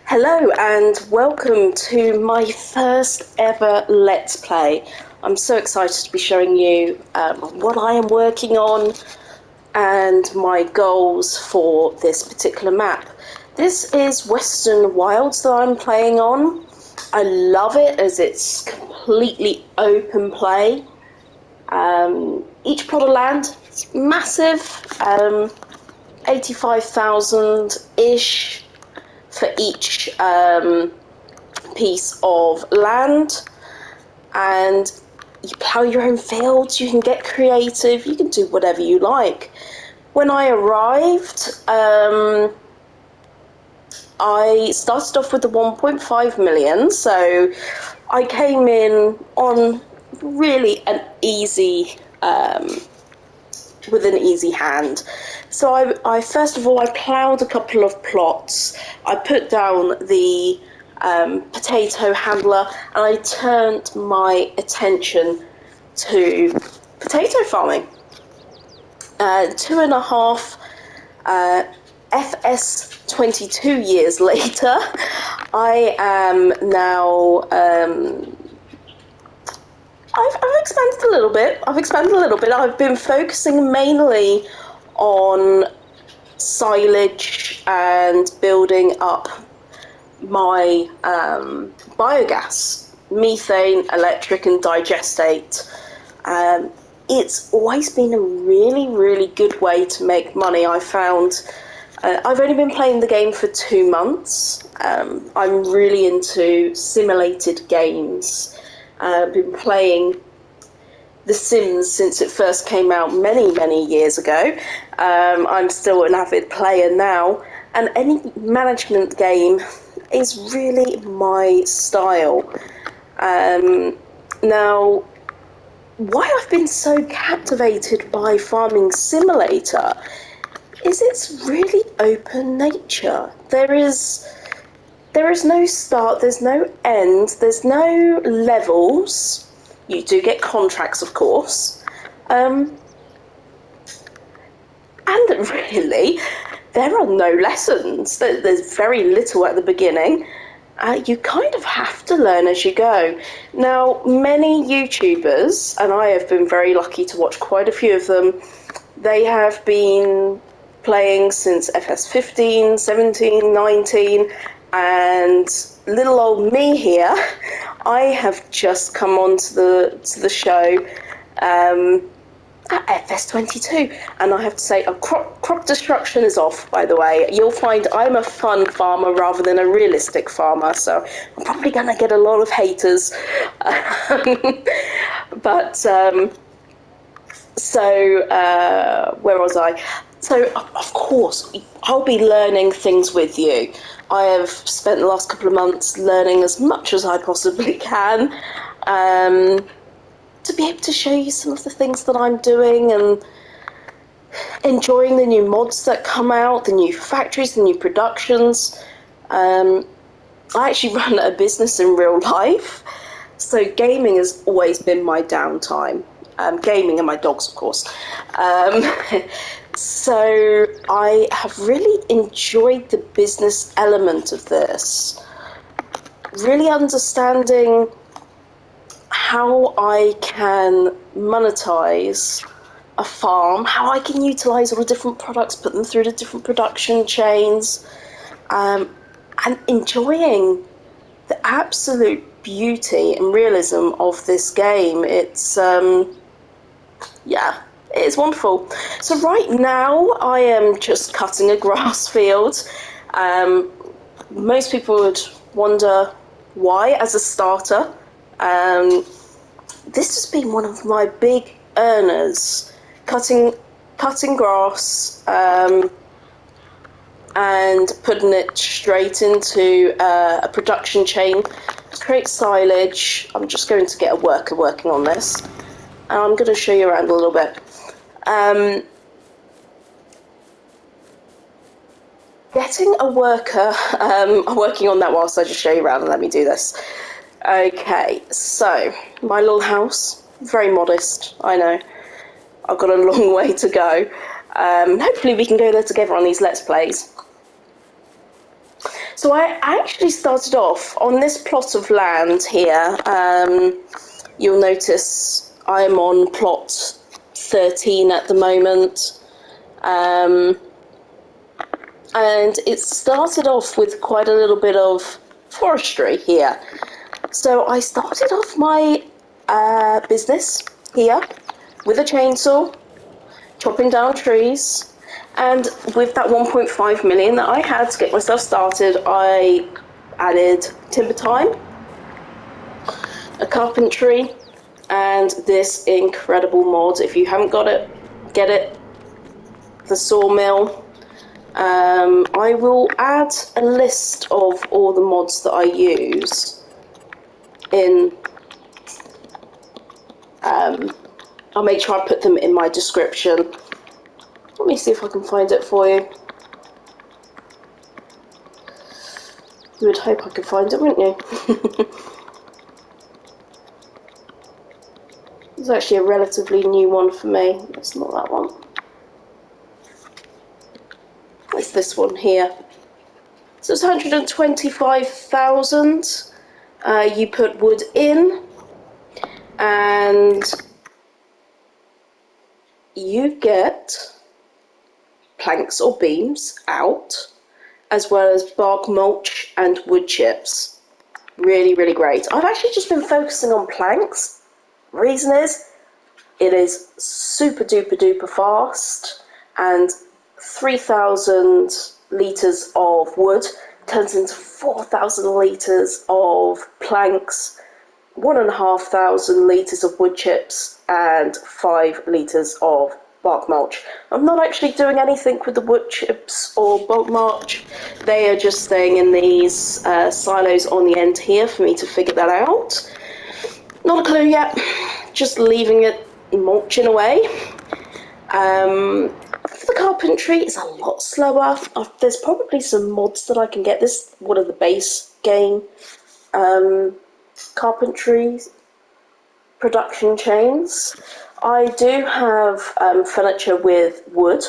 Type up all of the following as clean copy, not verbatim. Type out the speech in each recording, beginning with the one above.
Hello and welcome to my first ever Let's Play. I'm so excited to be showing you what I am working on and my goals for this particular map. This is Western Wilds that I'm playing on. I love it as it's completely open play. Each plot of land is massive, 85,000-ish for each piece of land, and you plough your own fields, you can get creative, you can do whatever you like. When I arrived, I started off with the 1.5 million, so I came in on really an easy with an easy hand. So I first of all, I ploughed a couple of plots. I put down the potato handler and I turned my attention to potato farming. 2.5 FS22 years later, I am now I've expanded a little bit. I've been focusing mainly on silage and building up my biogas, methane, electric and digestate. It's always been a really, really good way to make money. I found I've only been playing the game for 2 months. I'm really into simulated games. I've been playing The Sims since it first came out many, many years ago. I'm still an avid player now, and any management game is really my style. Now, why I've been so captivated by Farming Simulator is its really open nature. There is no start, there's no end, there's no levels. You do get contracts, of course. And really, there are no lessons. There's very little at the beginning. You kind of have to learn as you go. Now, many YouTubers, and I have been very lucky to watch quite a few of them, they have been playing since FS15, 17, 19, and little old me here, I have just come onto the show at FS22, and I have to say, crop destruction is off, by the way. You'll find I'm a fun farmer rather than a realistic farmer, so I'm probably going to get a lot of haters. Where was I? So, of course, I'll be learning things with you. I have spent the last couple of months learning as much as I possibly can to be able to show you some of the things that I'm doing and enjoying the new mods that come out, the new factories, the new productions. I actually run a business in real life, so gaming has always been my downtime. Gaming and my dogs, of course. So I have really enjoyed the business element of this, really understanding how I can monetize a farm, how I can utilize all the different products, put them through the different production chains, and enjoying the absolute beauty and realism of this game. It's it's wonderful. So right now I am just cutting a grass field. Most people would wonder why as a starter. This has been one of my big earners, cutting grass and putting it straight into a production chain to create silage. I'm just going to get a worker working on this, and I'm going to show you around a little bit. Getting a worker, I'm working on that whilst I just show you around, and let me do this. Okay, so my little house, very modest, I know. I've got a long way to go. Hopefully we can go there together on these Let's Plays. So I actually started off on this plot of land here. You'll notice I'm on plot 13 at the moment. And it started off with quite a little bit of forestry here. So I started off my business here with a chainsaw, chopping down trees. And with that 1.5 million that I had to get myself started, I added timber time, a carpentry, and this incredible mod. If you haven't got it, get it. The sawmill. I will add a list of all the mods that I use in. I'll make sure I put them in my description. Let me see if I can find it for you. You would hope I could find it, wouldn't you? It's actually a relatively new one for me. It's not that one. It's this one here. So it's 125,000. You put wood in, and you get planks or beams out, as well as bark mulch and wood chips. Really, really great. I've actually just been focusing on planks. Reason is, it is super duper duper fast, and 3,000 litres of wood turns into 4,000 litres of planks, 1,500 litres of wood chips, and 5 litres of bark mulch. I'm not actually doing anything with the wood chips or bark mulch. They are just staying in these silos on the end here for me to figure that out. Not a clue yet. Just leaving it mulching away. For the carpentry, it's a lot slower. There's probably some mods that I can get. This is one of the base game carpentry production chains. I do have furniture with wood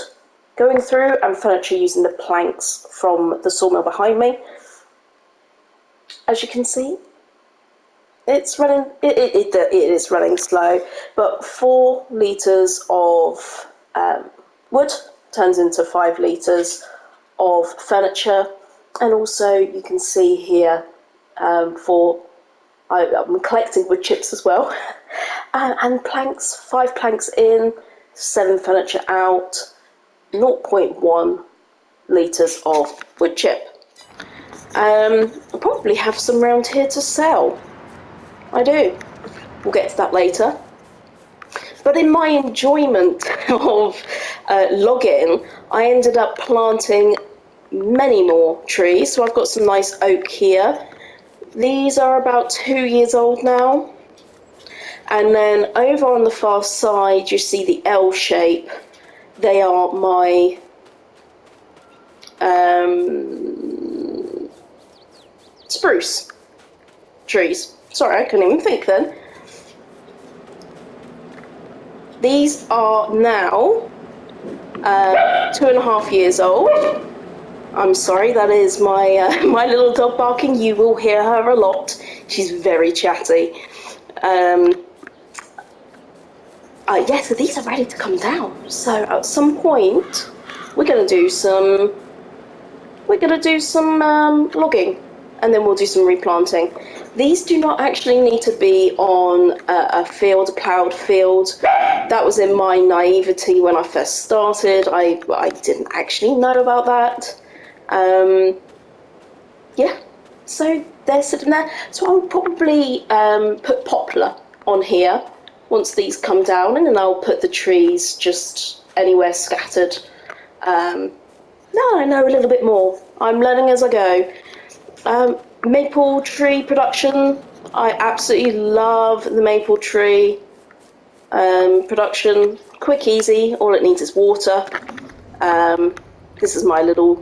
going through, and furniture using the planks from the sawmill behind me. As you can see, it's running. It is running slow, but 4 litres of wood turns into 5 litres of furniture, and also you can see here I'm collecting wood chips as well, and planks, 5 planks in, 7 furniture out, 0.1 litres of wood chip. I'll probably have some round here to sell. I do. We'll get to that later. But in my enjoyment of logging, I ended up planting many more trees. So I've got some nice oak here. These are about 2 years old now. And then over on the far side, you see the L shape. They are my spruce trees. Sorry, I couldn't even think then. These are now 2.5 years old. I'm sorry, that is my my little dog barking. You will hear her a lot. She's very chatty. Yeah, so these are ready to come down. So at some point, we're gonna do some logging, and then we'll do some replanting. These do not actually need to be on a field, a ploughed field. That was in my naivety when I first started. I didn't actually know about that. Yeah, so they're sitting there. So I'll probably put poplar on here once these come down, and then I'll put the trees just anywhere scattered. Now I know a little bit more. I'm learning as I go. Maple tree production. I absolutely love the maple tree production. Quick, easy. All it needs is water. This is my little...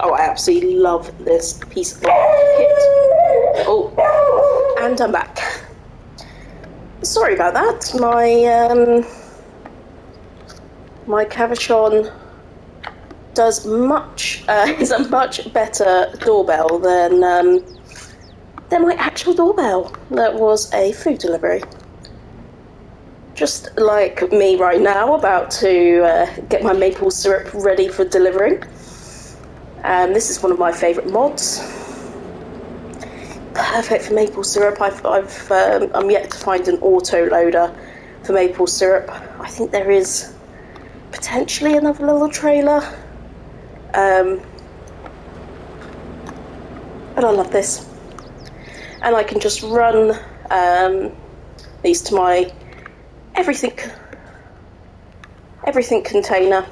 Oh, I absolutely love this piece of kit. Oh, and I'm back. Sorry about that. My Cavachon does much is a much better doorbell than my actual doorbell. That was a food delivery. Just like me right now, about to get my maple syrup ready for delivering. This is one of my favourite mods. Perfect for maple syrup. I'm yet to find an autoloader for maple syrup. I think there is potentially another little trailer. But I love this. And I can just run these to my everything container.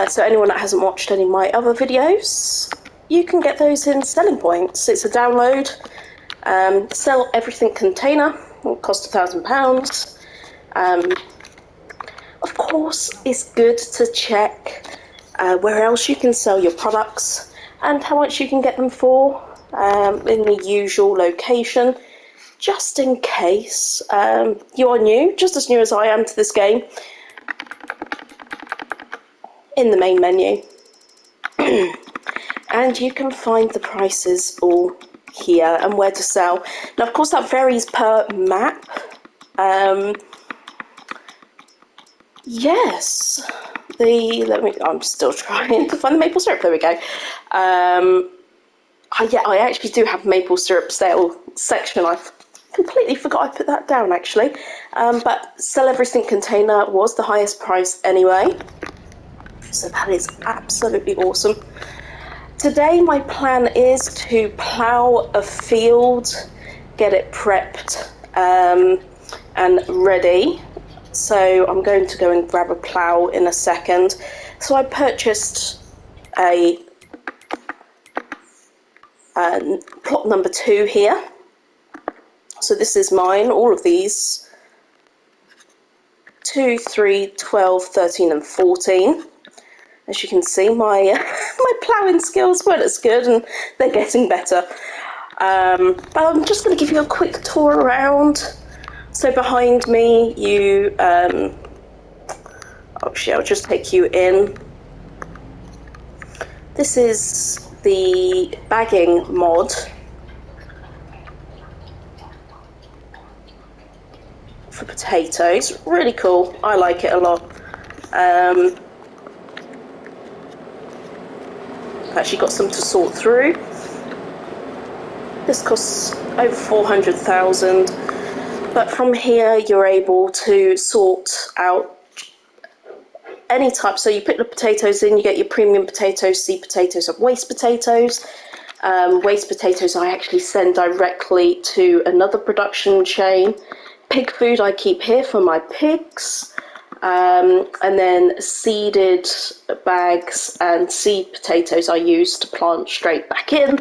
So anyone that hasn't watched any of my other videos, you can get those in Selling Points. It's a download. Sell everything container. It will cost £1,000. Of course, it's good to check where else you can sell your products and how much you can get them for in the usual location, just in case you are new, just as new as I am to this game. In the main menu. And you can find the prices all here and where to sell. Now, of course, that varies per map. Yes, I'm still trying to find the maple syrup. There we go. I actually do have maple syrup sale section. I completely forgot I put that down actually. But sell everything container was the highest price anyway. So that is absolutely awesome. Today my plan is to plough a field, get it prepped and ready. So I'm going to go and grab a plough in a second. So I purchased a plot number 2 here. So this is mine, all of these, 2, 3, 12, 13 and 14. As you can see, my my ploughing skills weren't as good, and they're getting better. But I'm just going to give you a quick tour around. So behind me, actually, I'll just take you in. This is the bagging mod. For potatoes. Really cool. I like it a lot. Actually got some to sort through. This costs over 400,000, but from here you're able to sort out any type. So you put the potatoes in, you get your premium potatoes, seed potatoes and waste potatoes. Waste potatoes I actually send directly to another production chain. Pig food I keep here for my pigs. And then seeded bags and seed potatoes I use to plant straight back in.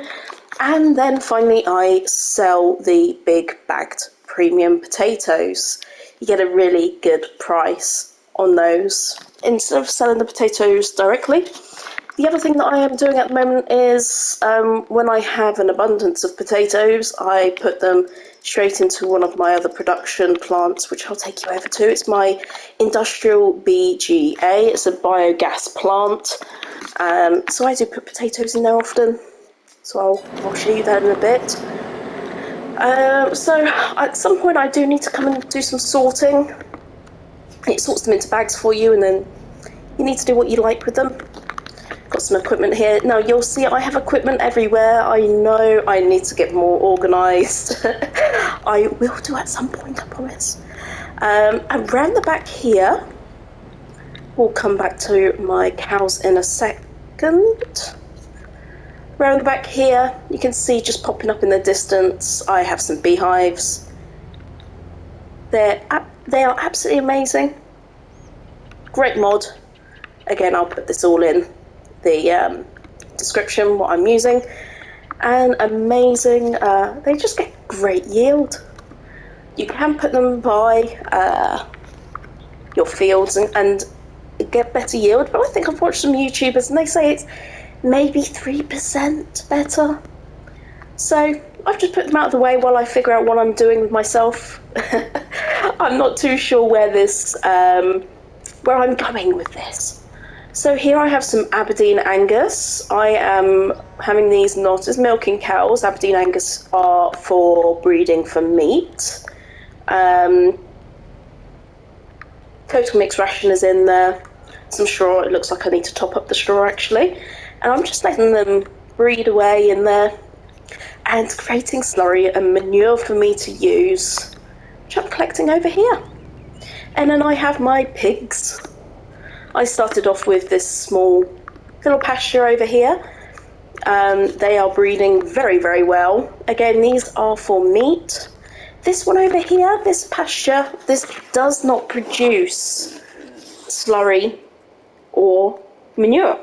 And then finally I sell the big bagged premium potatoes. You get a really good price on those. Instead of selling the potatoes directly, the other thing that I am doing at the moment is when I have an abundance of potatoes, I put them straight into one of my other production plants, which I'll take you over to. It's my industrial BGA. It's a biogas plant. So I do put potatoes in there often. So I'll show you that in a bit. So at some point I do need to come and do some sorting. It sorts them into bags for you, and then you need to do what you like with them. Got some equipment here. Now you'll see I have equipment everywhere. I know I need to get more organised. I will do at some point, I promise. And round the back here, we'll come back to my cows in a second. Round the back here, you can see just popping up in the distance, I have some beehives. They are absolutely amazing. Great mod. Again, I'll put this all in the description, what I'm using. And amazing, they just get great yield. You can put them by your fields and get better yield, but I think I've watched some YouTubers and they say it's maybe 3% better. So I've just put them out of the way while I figure out what I'm doing with myself. I'm not too sure where I'm going with this. So here I have some Aberdeen Angus. I am having these not as milking cows. Aberdeen Angus are for breeding for meat. Total mixed ration is in there. Some straw. It looks like I need to top up the straw actually. And I'm just letting them breed away in there and creating slurry and manure for me to use, which I'm collecting over here. And then I have my pigs. I started off with this small little pasture over here. They are breeding very, very well. Again, these are for meat. This one over here, this pasture, this does not produce slurry or manure.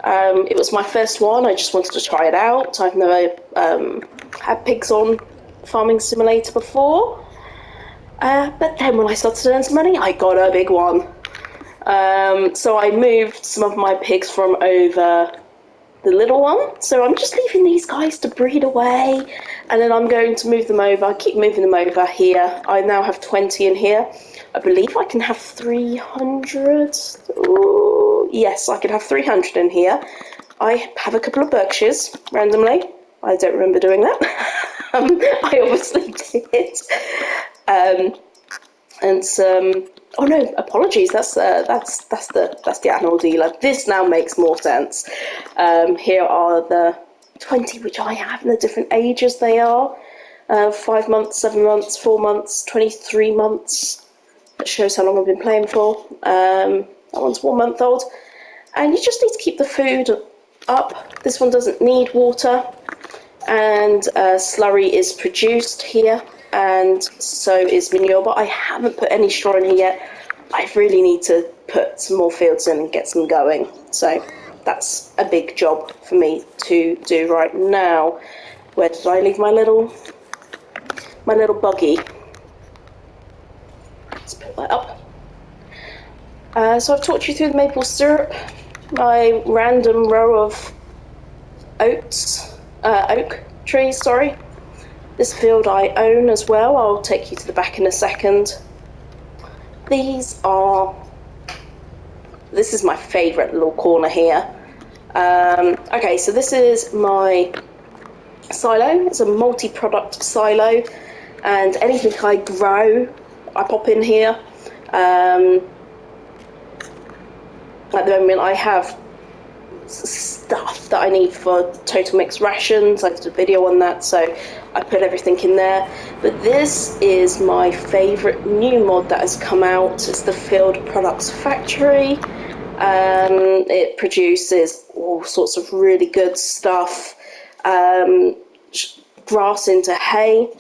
It was my first one. I just wanted to try it out. I've never had pigs on Farming Simulator before. But then when I started to earn some money, I got a big one. So I moved some of my pigs from over the little one. So I'm just leaving these guys to breed away, and then I'm going to move them over. I keep moving them over here. I now have 20 in here. I believe I can have 300. Ooh, yes, I can have 300 in here. I have a couple of Berkshires randomly. I don't remember doing that. I obviously did. And some. Oh no! Apologies. That's the animal dealer. This now makes more sense. Here are the 20 which I have in the different ages they are. 5 months, 7 months, 4 months, 23 months. That shows how long I've been playing for. That one's 1 month old. And you just need to keep the food up. This one doesn't need water. And slurry is produced here, and so is manure, but I haven't put any straw in here yet. I really need to put some more fields in and get some going. So that's a big job for me to do right now. Where did I leave my little buggy? Let's put that up. So I've talked you through the maple syrup, my random row of oak trees, sorry. This field I own as well. I'll take you to the back in a second. This is my favourite little corner here. Okay, so this is my silo. It's a multi-product silo, and anything I grow, I pop in here. At the moment I have stuff that I need for total mixed rations. I did a video on that, so I put everything in there. But this is my favourite new mod that has come out. It's the Field Products Factory. It produces all sorts of really good stuff. Grass into hay,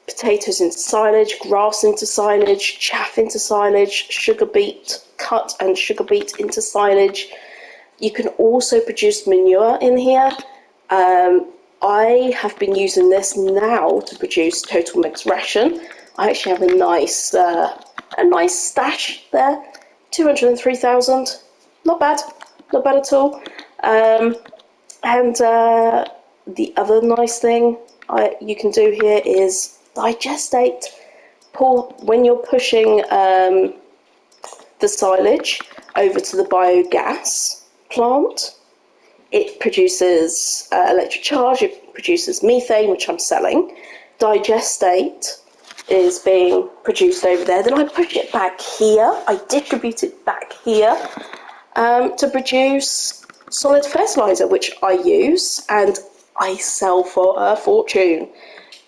potatoes into silage, grass into silage, chaff into silage, sugar beet, cut and sugar beet into silage. You can also produce manure in here. I have been using this now to produce total mixed ration. I actually have a nice stash there, 203,000. Not bad at all. And the other nice thing you can do here is digestate. When you're pushing the silage over to the biogas plant, it produces electric charge, it produces methane, which I'm selling. Digestate is being produced over there. Then I push it back here, I distribute it back here to produce solid fertilizer, which I use and I sell for a fortune.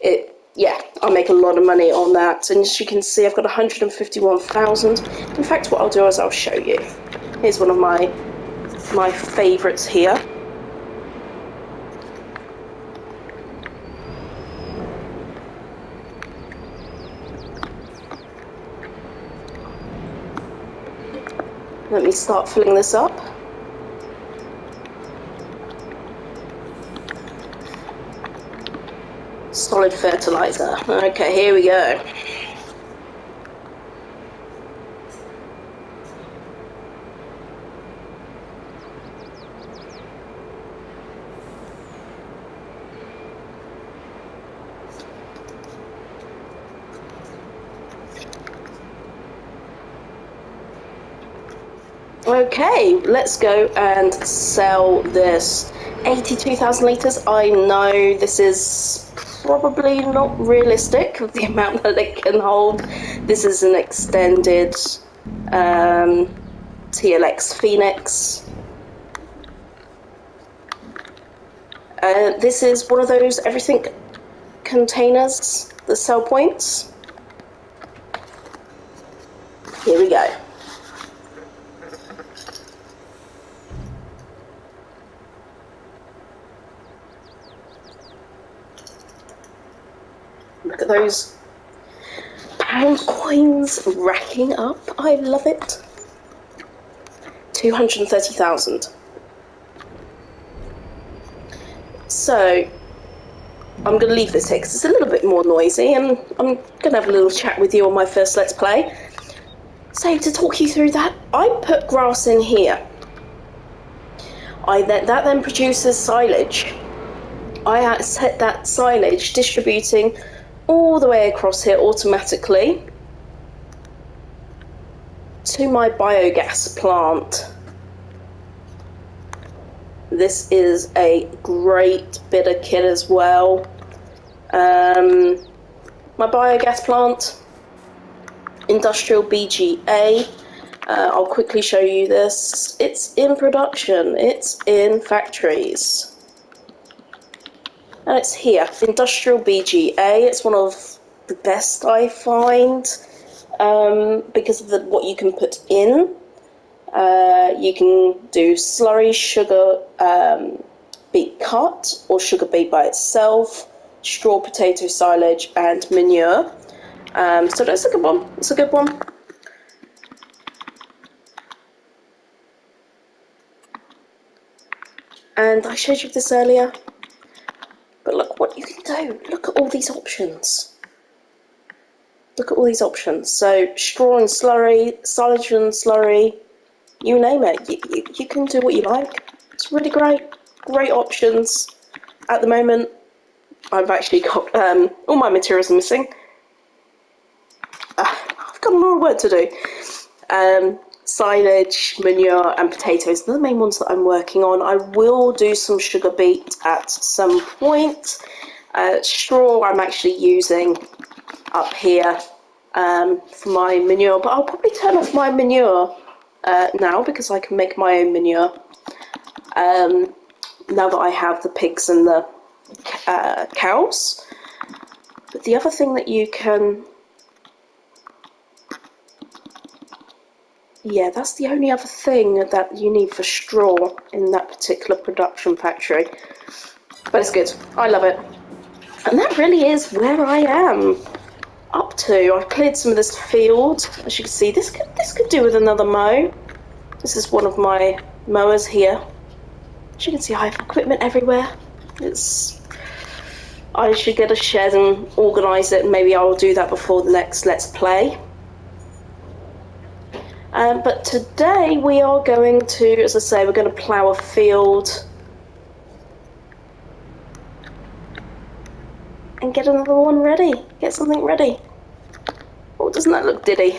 I make a lot of money on that, and as you can see, I've got 151,000. In fact, what I'll do is I'll show you. Here's one of my favourites here. Let me start filling this up. Solid fertilizer. Okay, here we go. Okay, let's go and sell this. 82,000 litres. I know this is probably not realistic of the amount that it can hold. This is an extended TLX Phoenix. This is one of those everything containers, the sell points. Here we go. Look at those pound coins racking up. I love it. 230,000. So I'm going to leave this here because it's a little bit more noisy, and I'm going to have a little chat with you on my first Let's Play. So to talk you through that, I put grass in here. That then produces silage. I set that silage distributing all the way across here automatically to my biogas plant. This is a great bit of kit as well. My biogas plant, industrial BGA. I'll quickly show you this. It's in production, it's in factories. And it's here, industrial BGA. It's one of the best I find because of what you can put in. You can do slurry, sugar beet cut, or sugar beet by itself, straw, potato silage, and manure. So that's a good one. It's a good one. And I showed you this earlier. But look what you can do. Look at all these options. Look at all these options. So straw and slurry, silage and slurry, you name it. You can do what you like. It's really great. Great options. At the moment, I've actually got all my materials are missing. I've got more work to do. Silage, manure, and potatoes are the main ones that I'm working on. I will do some sugar beet at some point. Straw I'm actually using up here for my manure, but I'll probably turn off my manure now because I can make my own manure. Now that I have the pigs and the cows. But the other thing that you can... Yeah, that's the only other thing that you need for straw in that particular production factory. But it's good. I love it. And that really is where I am up to. I've cleared some of this field. As you can see, this could do with another mow. This is one of my mowers here. As you can see, I have equipment everywhere. I should get a shed and organise it, and maybe I'll do that before the next Let's Play. But today we are going to, as I say, we're going to plough a field and get another one ready, get something ready. Oh, doesn't that look diddy?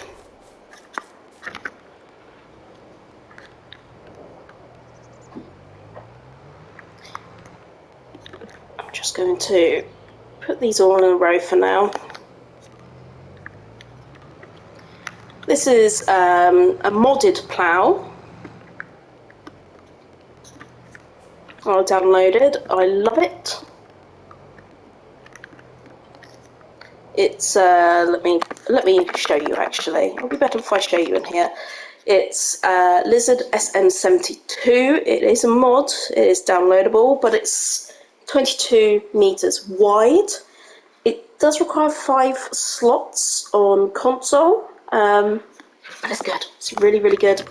I'm just going to put these all in a row for now. This is a modded plough. I downloaded. I love it. It's let me show you. Actually, it'll be better if I show you in here. It's Lizard SM72. It is a mod. It is downloadable, but it's 22 meters wide. It does require 5 slots on console. But it's good. It's really, really good.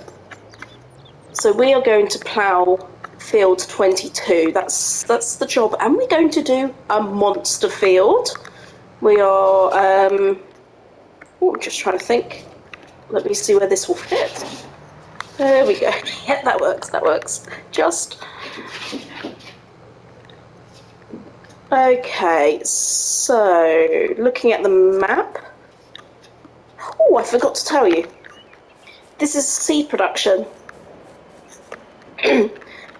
So we are going to plough field 22. That's the job, and we're going to do a monster field. We are. I'm just trying to think. Let me see where this will fit. There we go. Yeah, that works. That works. Just. Okay. So looking at the map. Oh, I forgot to tell you. This is seed production.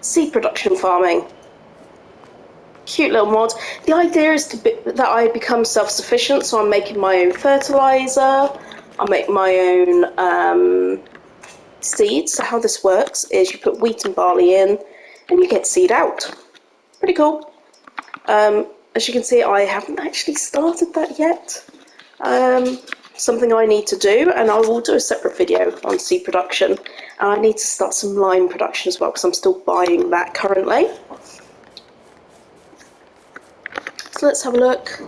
Seed production farming. Cute little mod. The idea is that I become self-sufficient, so I'm making my own fertilizer, I make my own seeds. So how this works is you put wheat and barley in, and you get seed out. Pretty cool. As you can see, I haven't actually started that yet. Something I need to do, and I will do a separate video on seed production. And I need to start some lime production as well, because I'm still buying that currently. So let's have a look.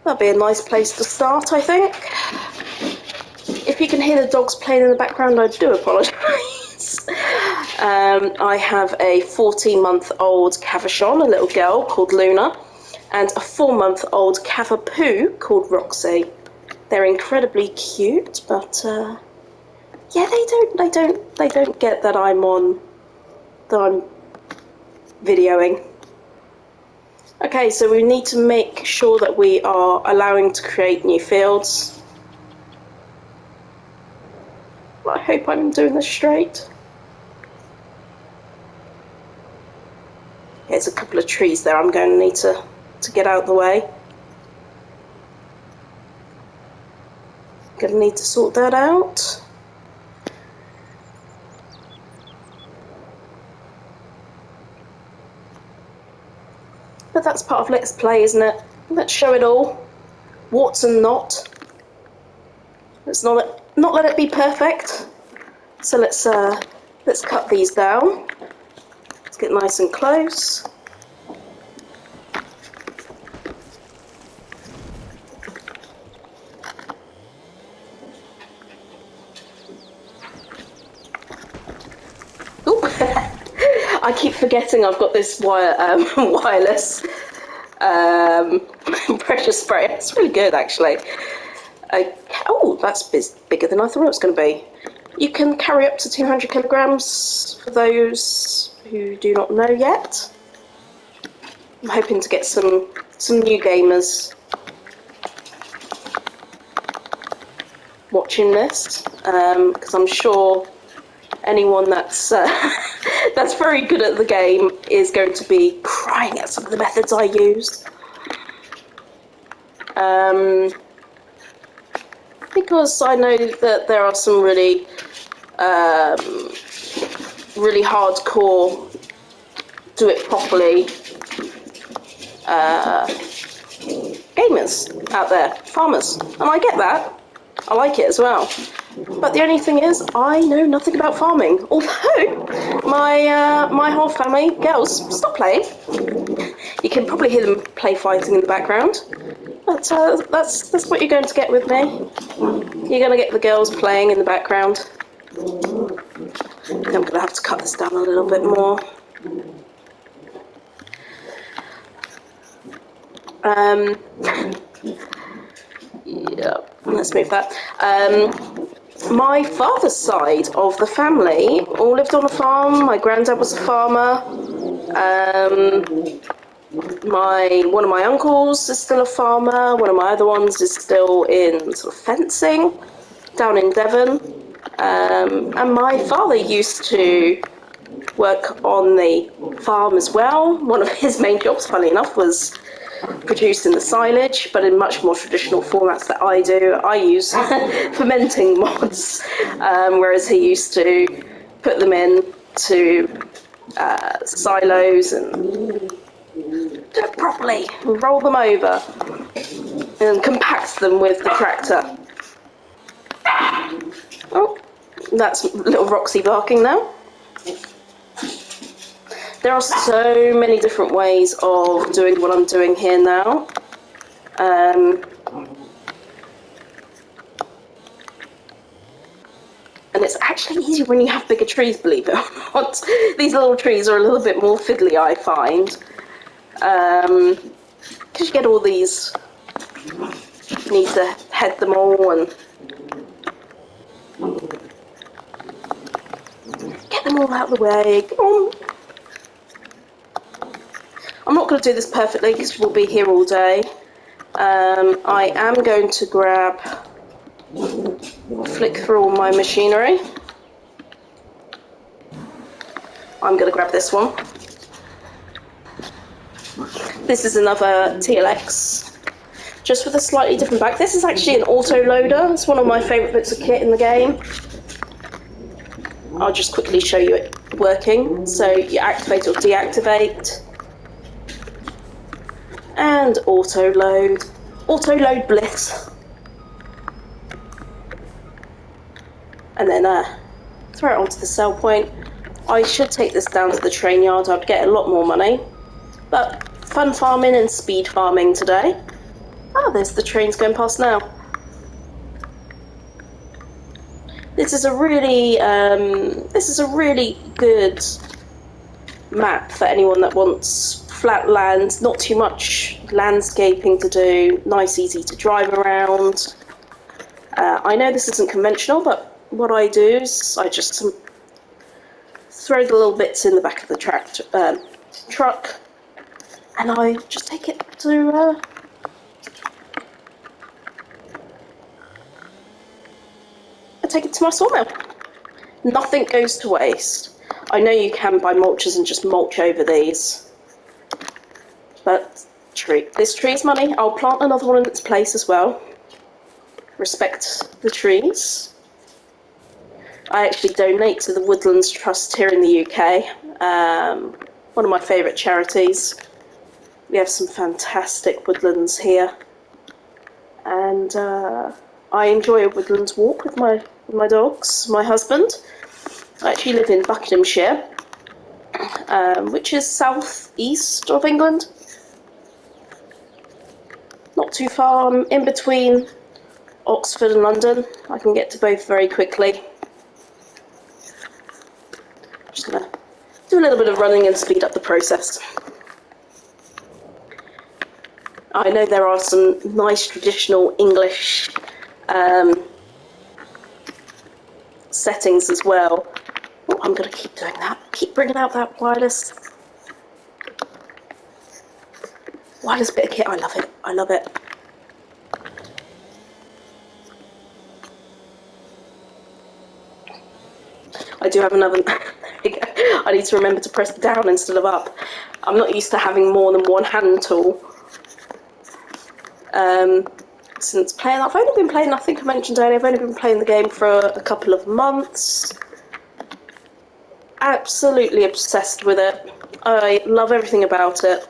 That'd be a nice place to start, I think. If you can hear the dogs playing in the background, I do apologise. I have a 14-month-old Cavachon, a little girl called Luna, and a 4-month-old Cavapoo called Roxy. They're incredibly cute, but yeah, they don't get that I'm videoing. Okay, so we need to make sure that we are allowing to create new fields. I hope I'm doing this straight. There's a couple of trees there I'm going to need to get out of the way. Going to need to sort that out. But that's part of Let's Play, isn't it? Let's show it all. Warts and not. Let's not let it be perfect. So let's cut these down. Let's get nice and close. I keep forgetting I've got this wireless pressure sprayer. It's really good, actually. Oh, that's bigger than I thought it was going to be. You can carry up to 200 kilograms for those who do not know yet. I'm hoping to get some new gamers watching this, because I'm sure anyone that's that's very good at the game is going to be crying at some of the methods I use. Because I know that there are some really hardcore, do it properly gamers out there, farmers, and I get that. I like it as well. But the only thing is, I know nothing about farming. Although my whole family, girls, stop playing. You can probably hear them play fighting in the background. But that's what you're going to get with me. You're going to get the girls playing in the background. I'm going to have to cut this down a little bit more. Yeah, let's move that. My father's side of the family all lived on a farm. My granddad was a farmer. One of my uncles is still a farmer. One of my other ones is still in sort of fencing down in Devon. And my father used to work on the farm as well. One of his main jobs, funny enough, was producing the silage, but in much more traditional formats that I do. I use fermenting mods, whereas he used to put them in to silos and do it properly, roll them over, and compact them with the tractor. Oh, that's little Roxy barking now. There are so many different ways of doing what I'm doing here now. And it's actually easier when you have bigger trees, believe it or not. These little trees are a little bit more fiddly, I find. Because you get all these, you need to head them all and get them all out of the way. Come on. I'm not going to do this perfectly because we'll be here all day. I am going to flick through all my machinery. I'm going to grab this one. This is another TLX, just with a slightly different back. This is actually an auto-loader. It's one of my favourite bits of kit in the game. I'll just quickly show you it working. So you activate or deactivate. And auto-load. Auto-load bliss. And then throw it onto the sell point. I should take this down to the train yard. I'd get a lot more money. But fun farming and speed farming today. Ah, there's the trains going past now. This is a really good map for anyone that wants flat land, not too much landscaping to do, nice, easy to drive around. I know this isn't conventional, but what I do is I just throw the little bits in the back of the truck, and I just take it to my sawmill. Nothing goes to waste. I know you can buy mulches and just mulch over these, but this tree's money. I'll plant another one in its place as well. Respect the trees. I actually donate to the Woodlands Trust here in the UK, one of my favourite charities. We have some fantastic woodlands here, and I enjoy a woodlands walk with my dogs, my husband. I actually live in Buckinghamshire, which is south-east of England. Not too far. I'm in between Oxford and London. I can get to both very quickly. Just going to do a little bit of running and speed up the process. I know there are some nice traditional English settings as well. Oh, I'm going to keep doing that. Keep bringing out that wireless bit of kit. I love it. I love it. I do have another. I need to remember to press down instead of up. I'm not used to having more than one hand tool. Since playing, I've only been playing, I think I mentioned earlier, I've only been playing the game for a couple of months. Absolutely obsessed with it. I love everything about it.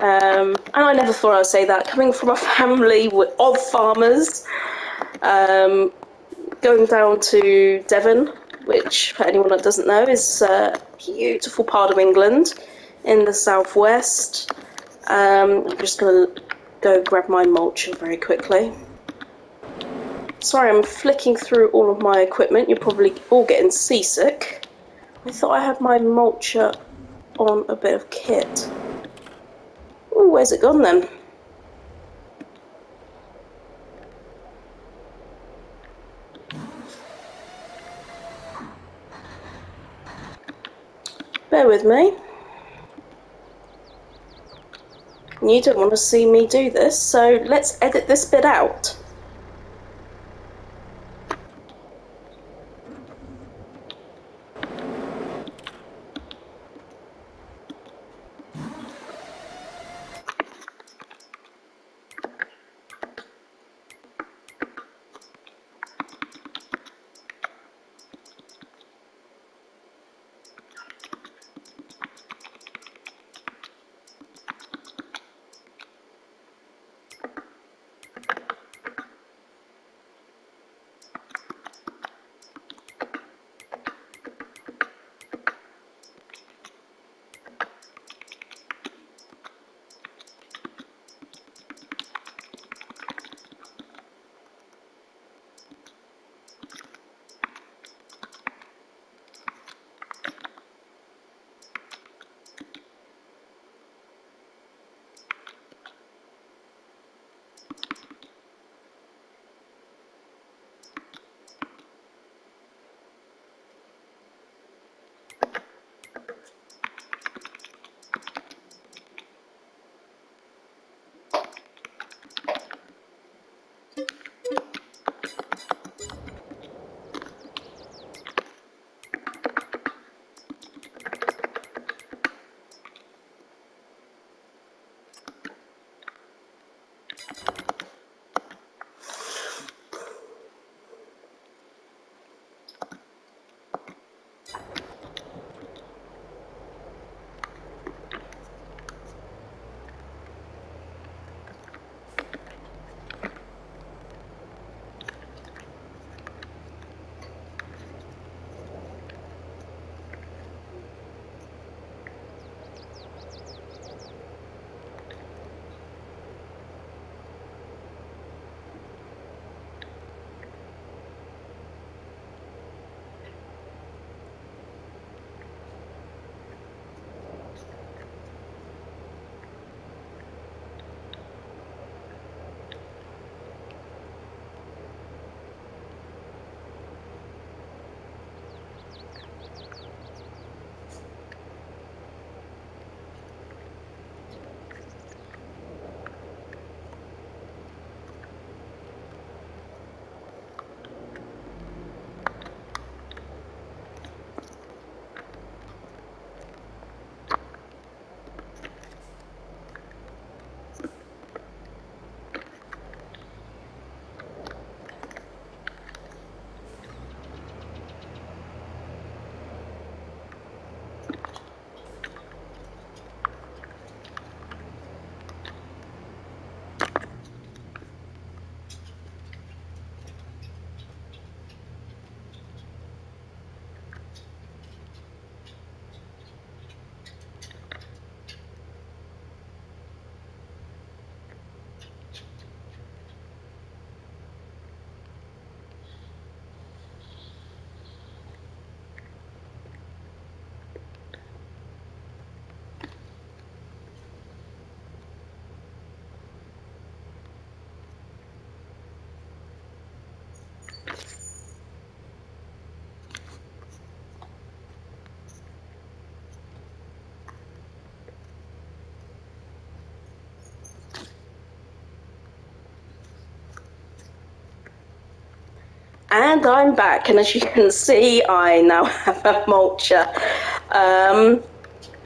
And I never thought I'd say that. Coming from a family of farmers, going down to Devon, which, for anyone that doesn't know, is a beautiful part of England in the southwest. I'm just going to go grab my mulcher very quickly. Sorry, I'm flicking through all of my equipment. You're probably all getting seasick. I thought I had my mulcher on a bit of kit. Oh, where's it gone then? Bear with me. You don't want to see me do this, so let's edit this bit out. And I'm back, and as you can see, I now have a mulcher.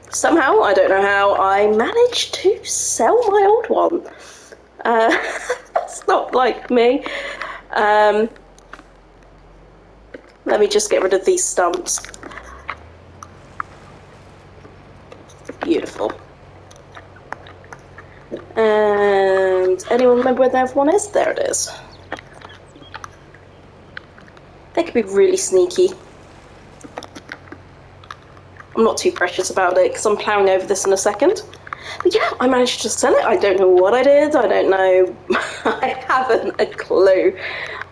Somehow, I don't know how, I managed to sell my old one. That's not like me. Let me just get rid of these stumps. Beautiful. And anyone remember where the other one is? There it is. They could be really sneaky. I'm not too precious about it because I'm ploughing over this in a second. But yeah, I managed to sell it. I don't know what I did. I don't know. I haven't a clue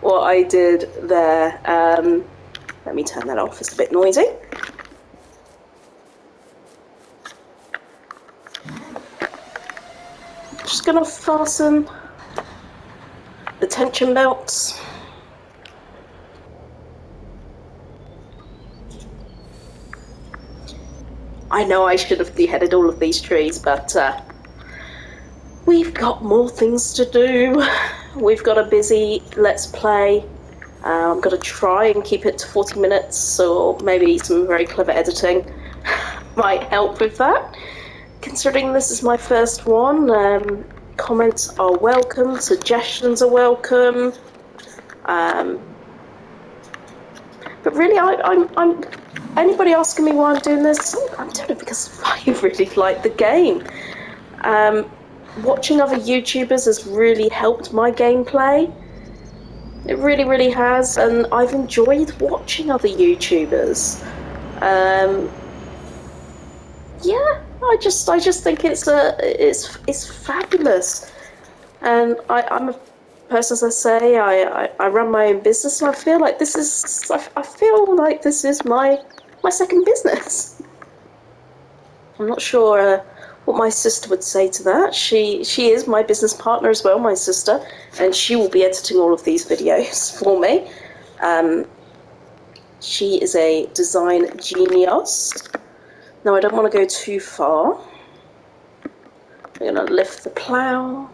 what I did there. Let me turn that off. It's a bit noisy. Just gonna fasten the tension belts. I know I should have beheaded all of these trees, but we've got more things to do. We've got a busy Let's Play. I'm going to try and keep it to 40 minutes, or maybe some very clever editing might help with that. Considering this is my first one, comments are welcome, suggestions are welcome. But really, I'm anybody asking me why I'm doing this, I'm doing it because I really like the game. Watching other YouTubers has really helped my gameplay. It really, really has, and I've enjoyed watching other YouTubers. Yeah, I just think it's fabulous, and I'm a person, as I say, I run my own business, and I feel like this is my second business. I'm not sure what my sister would say to that. She is my business partner as well, my sister, and she will be editing all of these videos for me. She is a design genius. Now I don't want to go too far. I'm going to lift the plough.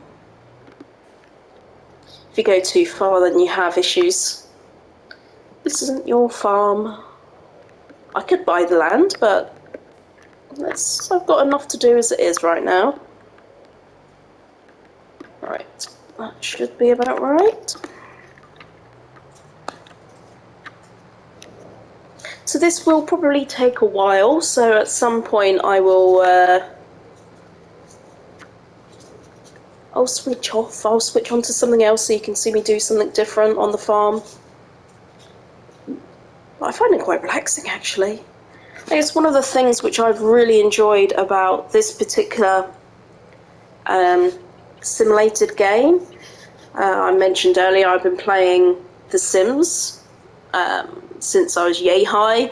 If you go too far, then you have issues. This isn't your farm. I could buy the land, but I've got enough to do as it is right now. Right, that should be about right. So this will probably take a while, so at some point I will I'll switch off, I'll switch on to something else so you can see me do something different on the farm. I find it quite relaxing, actually. I guess one of the things which I've really enjoyed about this particular simulated game, I mentioned earlier I've been playing The Sims since I was yay high,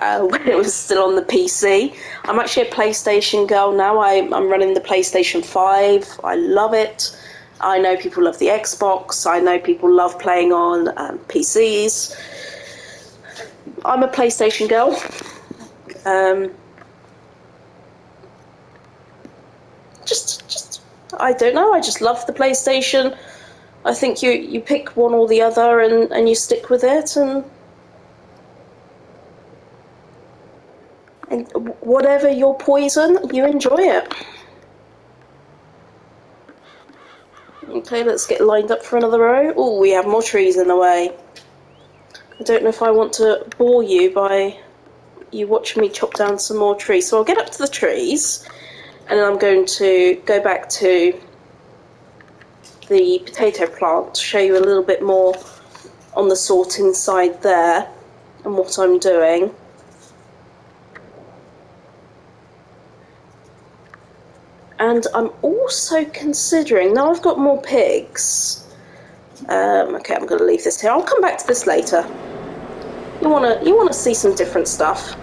when it was still on the PC. I'm actually a PlayStation girl now. I'm running the PlayStation 5. I love it. I know people love the Xbox. I know people love playing on PCs. I'm a PlayStation girl. Just I don't know, I just love the PlayStation. I think you pick one or the other and you stick with it, and whatever your poison, you enjoy it. Okay, let's get lined up for another row. Oh, we have more trees in the way. I don't know if I want to bore you by you watching me chop down some more trees. So I'll get up to the trees, and then I'm going to go back to the potato plant to show you a little bit more on the sorting side there and what I'm doing. And I'm also considering, now I've got more pigs. Okay, I'm going to leave this here. I'll come back to this later. You wanna see some different stuff.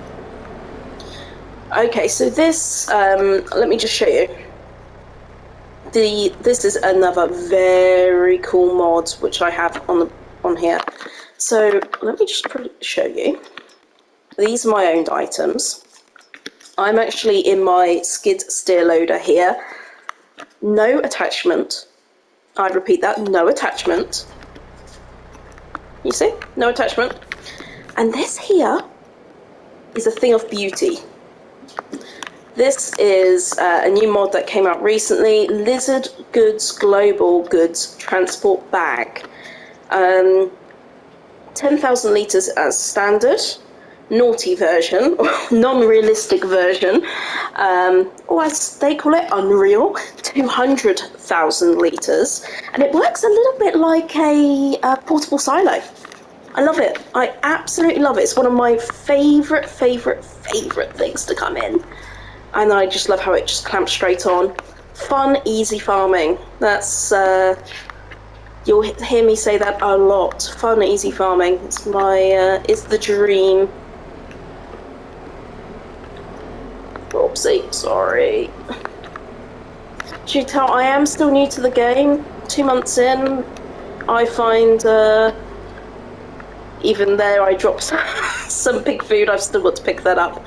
Okay, so this, let me just show you. This is another very cool mod which I have on here. So let me just show you. These are my owned items. I'm actually in my skid steer loader here. No attachment. I repeat that, no attachment. You see? No attachment. And this here is a thing of beauty. This is a new mod that came out recently, Lizard Goods Global Goods Transport Bag. 10,000 litres as standard, naughty version, or non-realistic version, or as they call it, unreal, 200,000 litres. And it works a little bit like a portable silo. I love it. I absolutely love it. It's one of my favourite things to come in. And I just love how it just clamps straight on. Fun, easy farming. That's, you'll hear me say that a lot. Fun, easy farming. It's it's the dream. Oopsie, sorry. Do you tell I am still new to the game? 2 months in, I find, even there I dropped some pig food, I've still got to pick that up.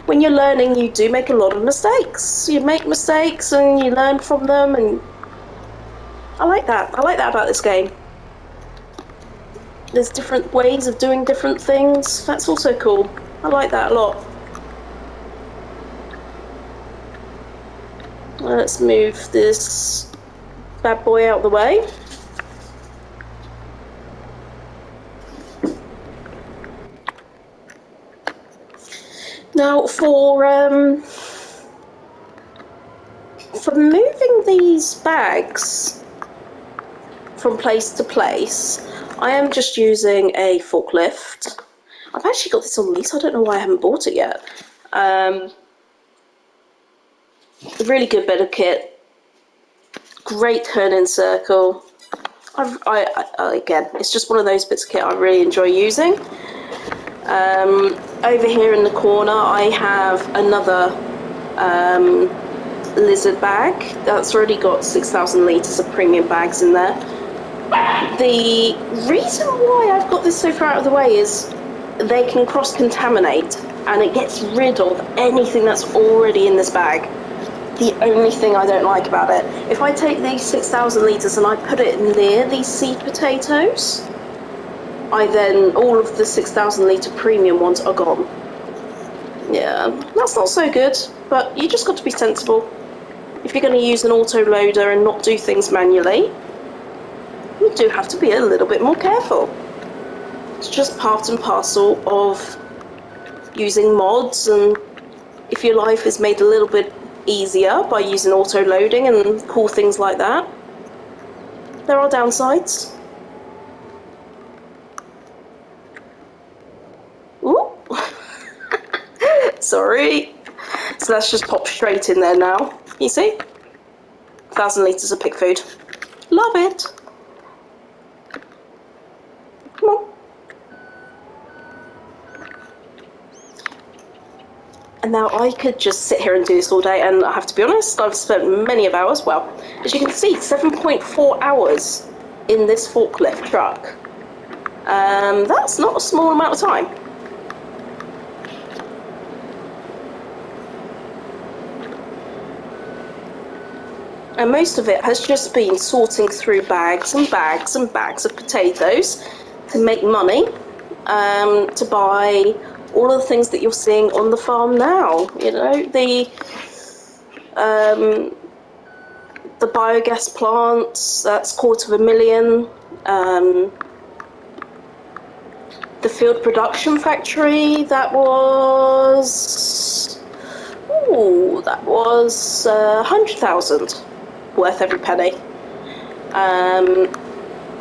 When you're learning, you do make a lot of mistakes. You make mistakes and you learn from them, and I like that. I like that about this game. There's different ways of doing different things. That's also cool. I like that a lot. Let's move this bad boy out of the way. Now, for moving these bags from place to place, I am just using a forklift. I've actually got this on lease. I don't know why I haven't bought it yet. A really good bit of kit. Great turn-in circle. Again, it's just one of those bits of kit I really enjoy using. Over here in the corner I have another lizard bag that's already got 6,000 litres of premium bags in there. The reason why I've got this so far out of the way is they can cross-contaminate and it gets rid of anything that's already in this bag. The only thing I don't like about it, if I take these 6,000 litres and I put it near these seed potatoes, all of the 6,000 litre premium ones are gone. Yeah, that's not so good, but you just got to be sensible. If you're going to use an auto-loader and not do things manually, you do have to be a little bit more careful. It's just part and parcel of using mods, and if your life is made a little bit easier by using auto-loading and cool things like that, there are downsides. Sorry. So that's just popped straight in there now. You see? 1,000 litres of pig food. Love it. Come on. And now I could just sit here and do this all day, and I have to be honest, I've spent many of hours, well, as you can see, 7.4 hours in this forklift truck. That's not a small amount of time. And most of it has just been sorting through bags and bags and bags of potatoes to make money, to buy all of the things that you're seeing on the farm now. You know, the biogas plants, that's $250,000. The field production factory, that was 100,000. Worth every penny.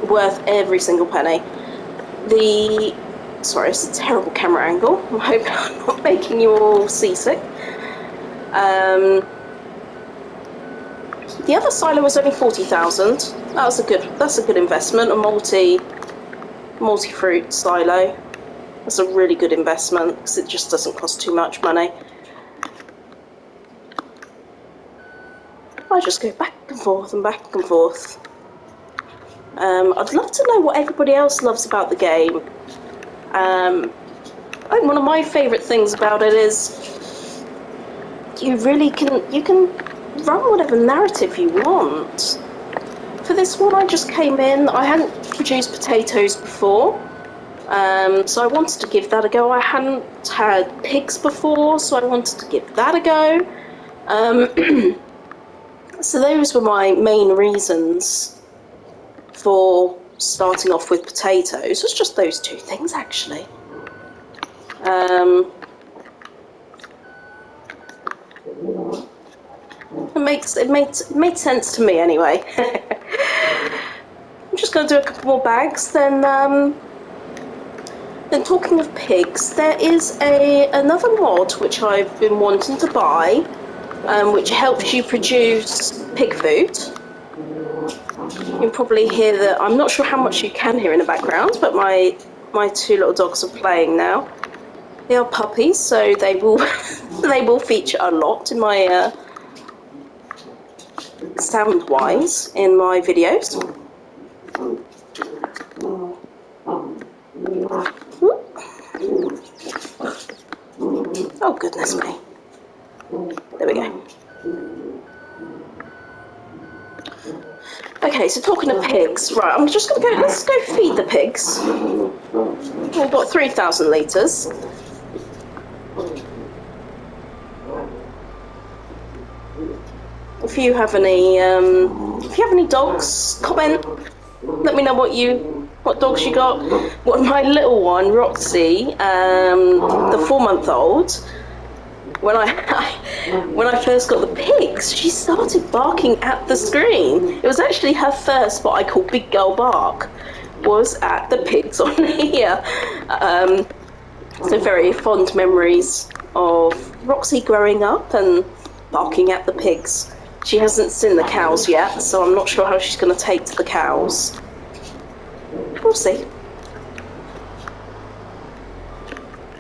Worth every single penny. Sorry, it's a terrible camera angle. I hope I'm not making you all seasick. The other silo was only 40,000. That's a good investment. A multi-fruit silo. That's a really good investment because it just doesn't cost too much money. I just go back and forth and back and forth. I'd love to know what everybody else loves about the game. I think one of my favourite things about it is you can run whatever narrative you want. for this one, I just came in. I hadn't produced potatoes before, so I wanted to give that a go. I hadn't had pigs before, so I wanted to give that a go. So those were my main reasons for starting off with potatoes. It's just those two things, actually. It made sense to me anyway. I'm just going to do a couple more bags. Then talking of pigs, there is another mod which I've been wanting to buy, which helps you produce pig food. You can probably hear that. I'm not sure how much you can hear in the background, but my two little dogs are playing now. They are puppies, so they will they will feature a lot in my sound-wise in my videos. Oh goodness me! There we go. Okay, so talking of pigs, right? I'm just gonna go. Let's go feed the pigs. We've got 3,000 litres. If you have any dogs, comment. Let me know what dogs you got. Well, my little one, Roxy, the 4-month-old. When I first got the pigs, she started barking at the screen. It was actually her first what I call big girl bark, was at the pigs on here. So very fond memories of Roxy growing up and barking at the pigs. She hasn't seen the cows yet, so I'm not sure how she's going to take to the cows. We'll see.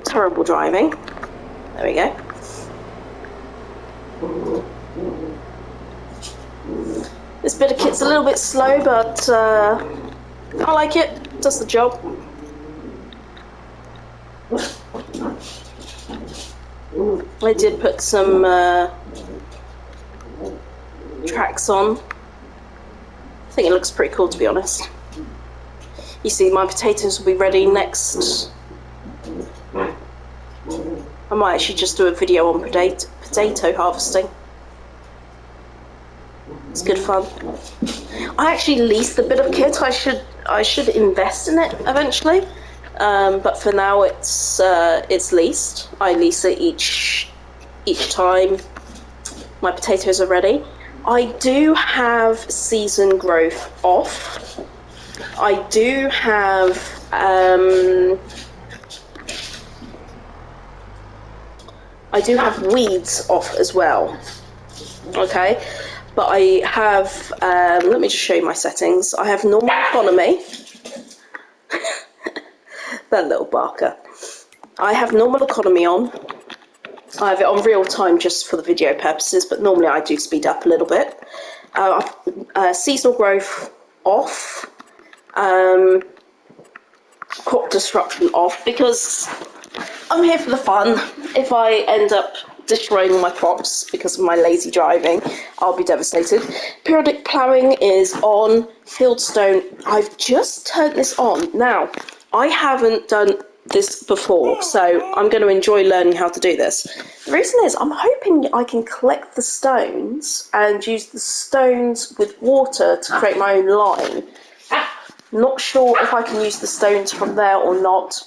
Terrible driving. There we go. This bit of kit's a little bit slow, but I like it. Does the job. I did put some tracks on. I think it looks pretty cool, to be honest. You see, my potatoes will be ready next. I might actually just do a video on potato harvesting. It's good fun. I actually leased a bit of kit. I should invest in it eventually, but for now it's leased. I lease it each time my potatoes are ready. I do have season growth off. I do have weeds off as well. Okay, but I have let me just show you my settings. I have normal economy. That little barker. I have normal economy on. I have it on real time just for the video purposes, but normally I do speed up a little bit. Seasonal growth off. Crop disruption off, because I'm here for the fun. If I end up destroying all my crops because of my lazy driving, I'll be devastated. Periodic ploughing is on. Fieldstone, I've just turned this on. Now, I haven't done this before, so I'm going to enjoy learning how to do this. The reason is I'm hoping I can collect the stones and use the stones with water to create my own lime. Not sure if I can use the stones from there or not.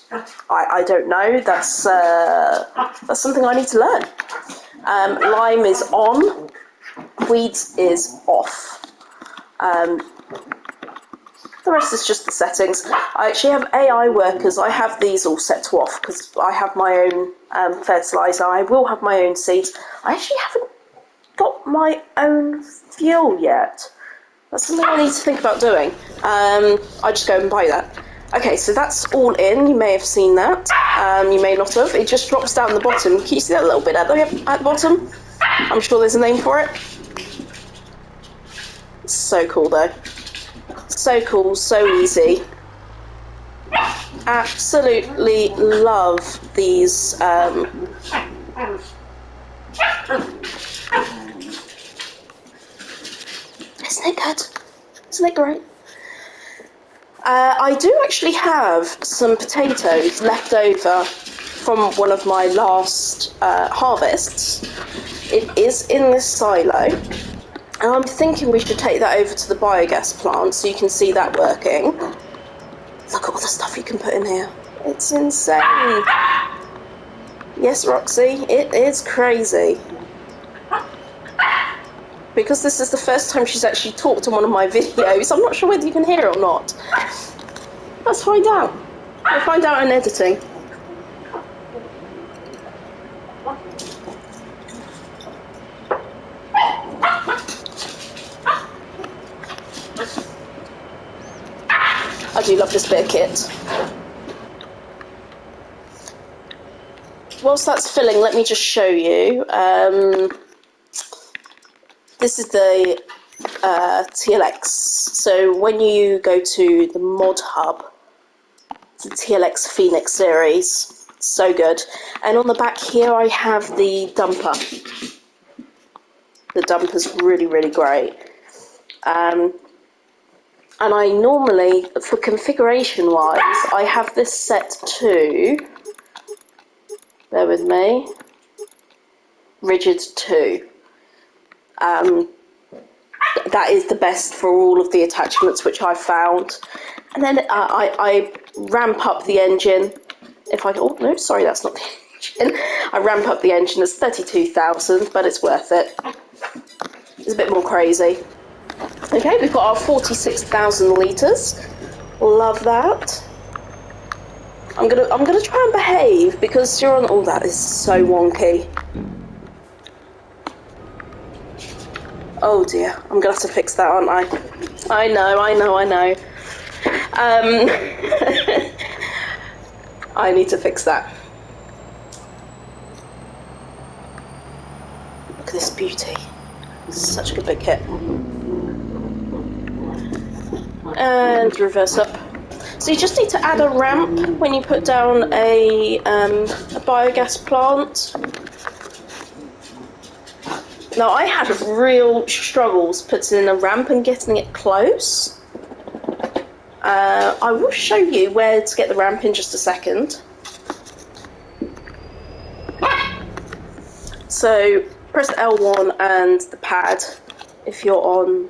I don't know. That's something I need to learn. Lime is on. Weeds is off. The rest is just the settings. I actually have AI workers. I have these all set to off because I have my own fertiliser. I will have my own seeds. I actually haven't got my own fuel yet. That's something I need to think about doing. I just go and buy that. Okay, so that's all in. You may have seen that. You may not have. It just drops down the bottom. Can you see that little bit at the bottom? I'm sure there's a name for it. It's so cool, though. So cool, so easy. Absolutely love these. Isn't it good? Isn't it great? I do actually have some potatoes left over from one of my last harvests. It is in this silo, and I'm thinking we should take that over to the biogas plant so you can see that working. Look at all the stuff you can put in here. It's insane. Yes, Roxy, it is crazy. Because this is the first time she's actually talked on one of my videos, I'm not sure whether you can hear it or not. Let's find out. We'll find out in editing. I do love this bit of kit. Whilst that's filling, let me just show you. This is the TLX. So when you go to the mod hub, it's the TLX Phoenix series. So good. And on the back here, I have the dumper. The dumper's really, really great. And I normally, for configuration-wise, I have this set to, bear with me, rigid 2. That is the best for all of the attachments which I've found. And then I ramp up the engine. If I, oh no, sorry, that's not the engine. I ramp up the engine. It's 32,000, but it's worth it. It's a bit more crazy. Okay, we've got our 46,000 litres. Love that. I'm gonna try and behave because you're on. Oh, that is so wonky. Oh dear, I'm gonna have to fix that, aren't I? I know. I need to fix that. Look at this beauty. This is such a good big kit. And reverse up. So you just need to add a ramp when you put down a biogas plant. Now, I had real struggles putting in a ramp and getting it close. I will show you where to get the ramp in just a second. So, press L1 and the pad if you're on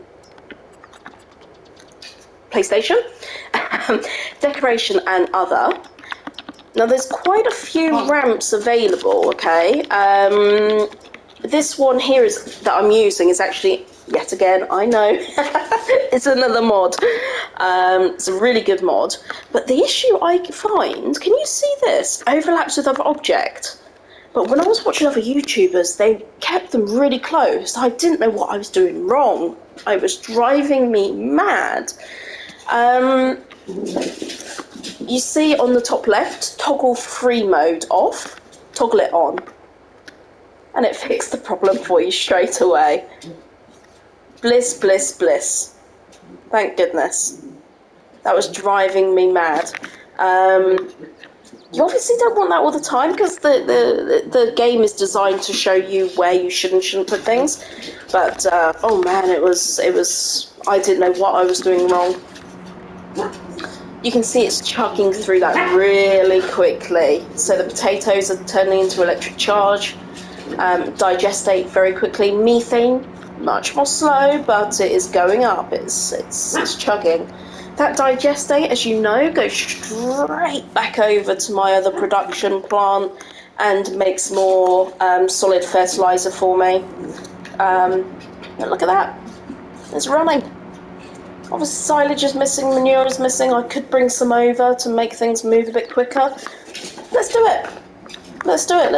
PlayStation. Decoration and other. Now, there's quite a few ramps available, okay? This one here that I'm using is actually, yet again, I know, it's another mod. It's a really good mod. But the issue I find, can you see this? Overlaps with other object. But when I was watching other YouTubers, they kept them really close. I didn't know what I was doing wrong. It was driving me mad. You see on the top left, toggle free mode off, toggle it on. And it fixed the problem for you straight away. Bliss, bliss, bliss. Thank goodness. That was driving me mad. You obviously don't want that all the time because the game is designed to show you where you should and shouldn't put things. But oh man, it was. I didn't know what I was doing wrong. You can see it's chugging through that really quickly. So the potatoes are turning into electric charge. Digestate very quickly. Methane, much more slow, but it is going up. It's chugging. That digestate, as you know, goes straight back over to my other production plant and makes more solid fertilizer for me. And look at that. It's running. Obviously silage is missing, manure is missing. I could bring some over to make things move a bit quicker. Let's do it. Let's do it.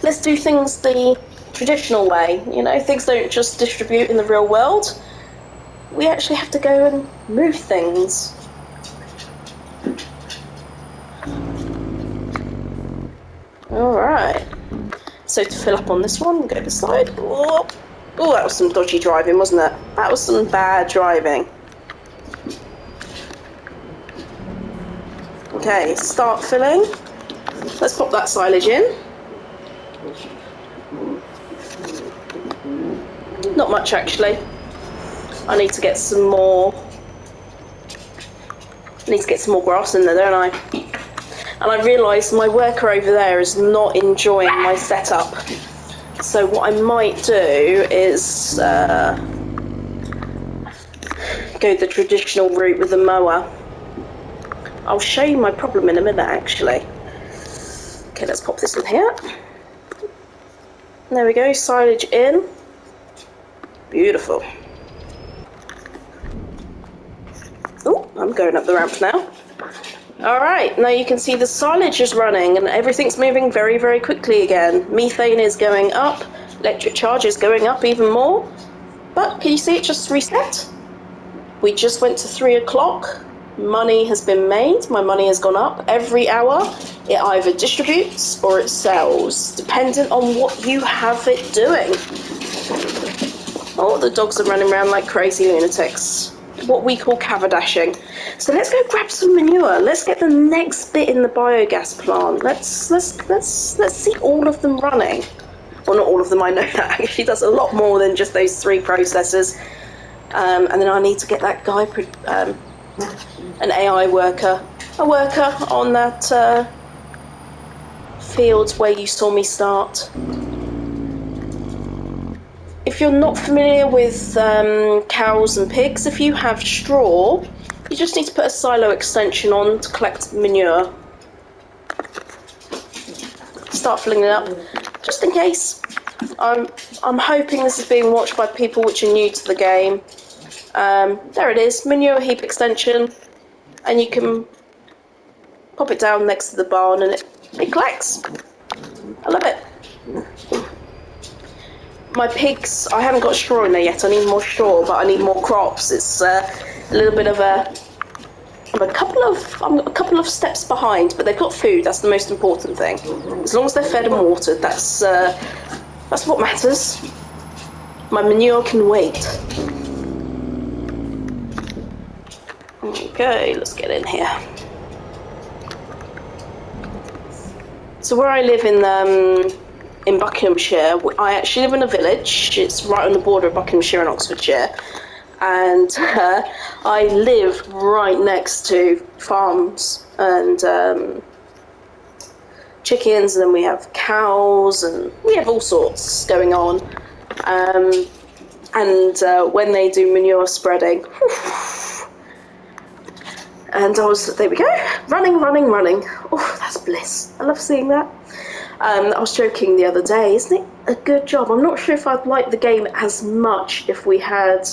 Let's do things the traditional way. You know, things don't just distribute in the real world. We actually have to go and move things. Alright. So to fill up on this one, go this side. Oh, that was some dodgy driving, wasn't it? That was some bad driving. Okay, start filling. Let's pop that silage in. Not much actually. I need to get some more. I need to get some more grass in there, don't I? And I realise my worker over there is not enjoying my setup. So what I might do is go the traditional route with the mower. I'll show you my problem in a minute, actually. Okay, let's pop this in here. There we go, silage in. Beautiful. Oh, I'm going up the ramp now. Alright, now you can see the silage is running and everything's moving very, very quickly again. Methane is going up, electric charge is going up even more. But can you see it just reset? We just went to 3 o'clock. Money has been made, my money has gone up. Every hour it either distributes or it sells, dependent on what you have it doing. Oh, the dogs are running around like crazy lunatics. What we call cavadashing. So let's go grab some manure. Let's get the next bit in the biogas plant. Let's see all of them running. Well, not all of them. I know that actually does a lot more than just those 3 processes. And then I need to get that guy, an AI worker, a worker on that field where you saw me start. If you're not familiar with cows and pigs, if you have straw, you just need to put a silo extension on to collect manure. Start filling it up, just in case. I'm hoping this is being watched by people which are new to the game. There it is, manure heap extension, and you can pop it down next to the barn and it collects. I love it. My pigs, I haven't got straw in there yet. I need more straw, but I need more crops. It's a little bit of I'm a couple of steps behind, but they've got food. That's the most important thing. As long as they're fed and watered, that's what matters. My manure can wait. Okay, let's get in here. So where I live in Buckinghamshire, I actually live in a village. It's right on the border of Buckinghamshire and Oxfordshire, and I live right next to farms and chickens, and then we have cows, and we have all sorts going on. And when they do manure spreading, and there we go, running. Oh, that's bliss. I love seeing that. I was joking the other day, isn't it a good job? I'm not sure if I'd like the game as much if we had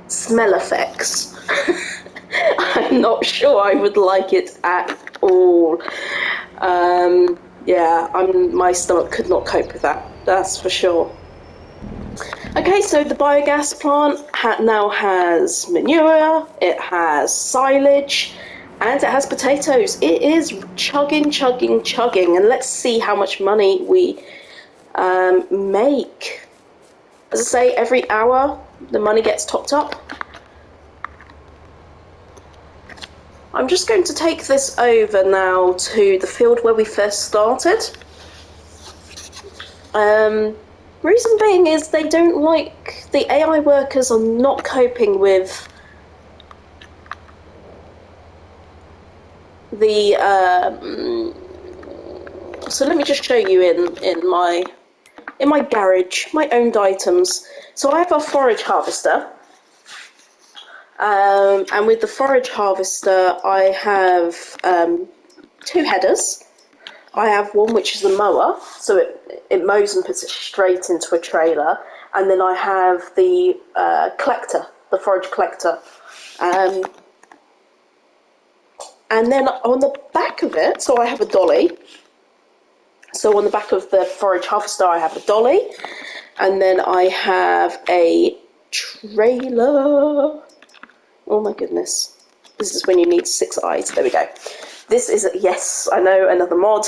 smell effects. I'm not sure I would like it at all. Yeah, my stomach could not cope with that, that's for sure. Okay, so the biogas plant now has manure, it has silage, and it has potatoes. It is chugging, and let's see how much money we make. As I say, every hour the money gets topped up. I'm just going to take this over now to the field where we first started. Reason being is they don't like, the AI workers are not coping with the so let me just show you in my garage, my owned items. So I have a forage harvester, and with the forage harvester I have 2 headers. I have one which is the mower, so it mows and puts it straight into a trailer, and then I have the collector, the forage collector. And then on the back of it, so I have a dolly. So on the back of the forage harvester, I have a dolly. And then I have a trailer. Oh my goodness. This is when you need 6 eyes. There we go. This is, yes, I know, another mod.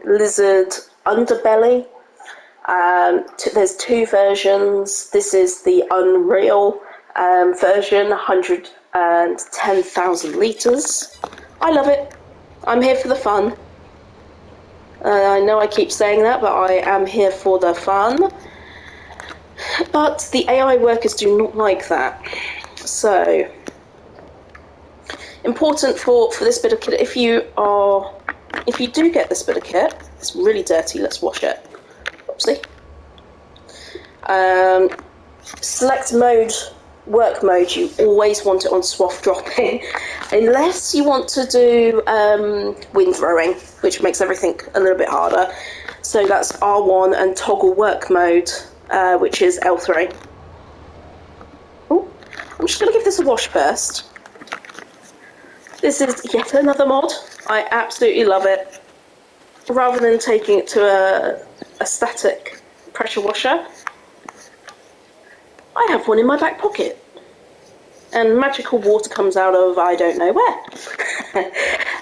Lizard underbelly. There's 2 versions. This is the Unreal version, 110,000 litres. I love it. I'm here for the fun. I know I keep saying that, but I am here for the fun. But the AI workers do not like that. So, important for this bit of kit, if you do get this bit of kit, it's really dirty, let's wash it. Oopsie. Select mode, work mode, you always want it on swath dropping, unless you want to do wind throwing, which makes everything a little bit harder. So that's R1, and toggle work mode, which is L3. Ooh, I'm just going to give this a wash first. This is yet another mod. I absolutely love it. Rather than taking it to a static pressure washer, I have one in my back pocket. And magical water comes out of I don't know where.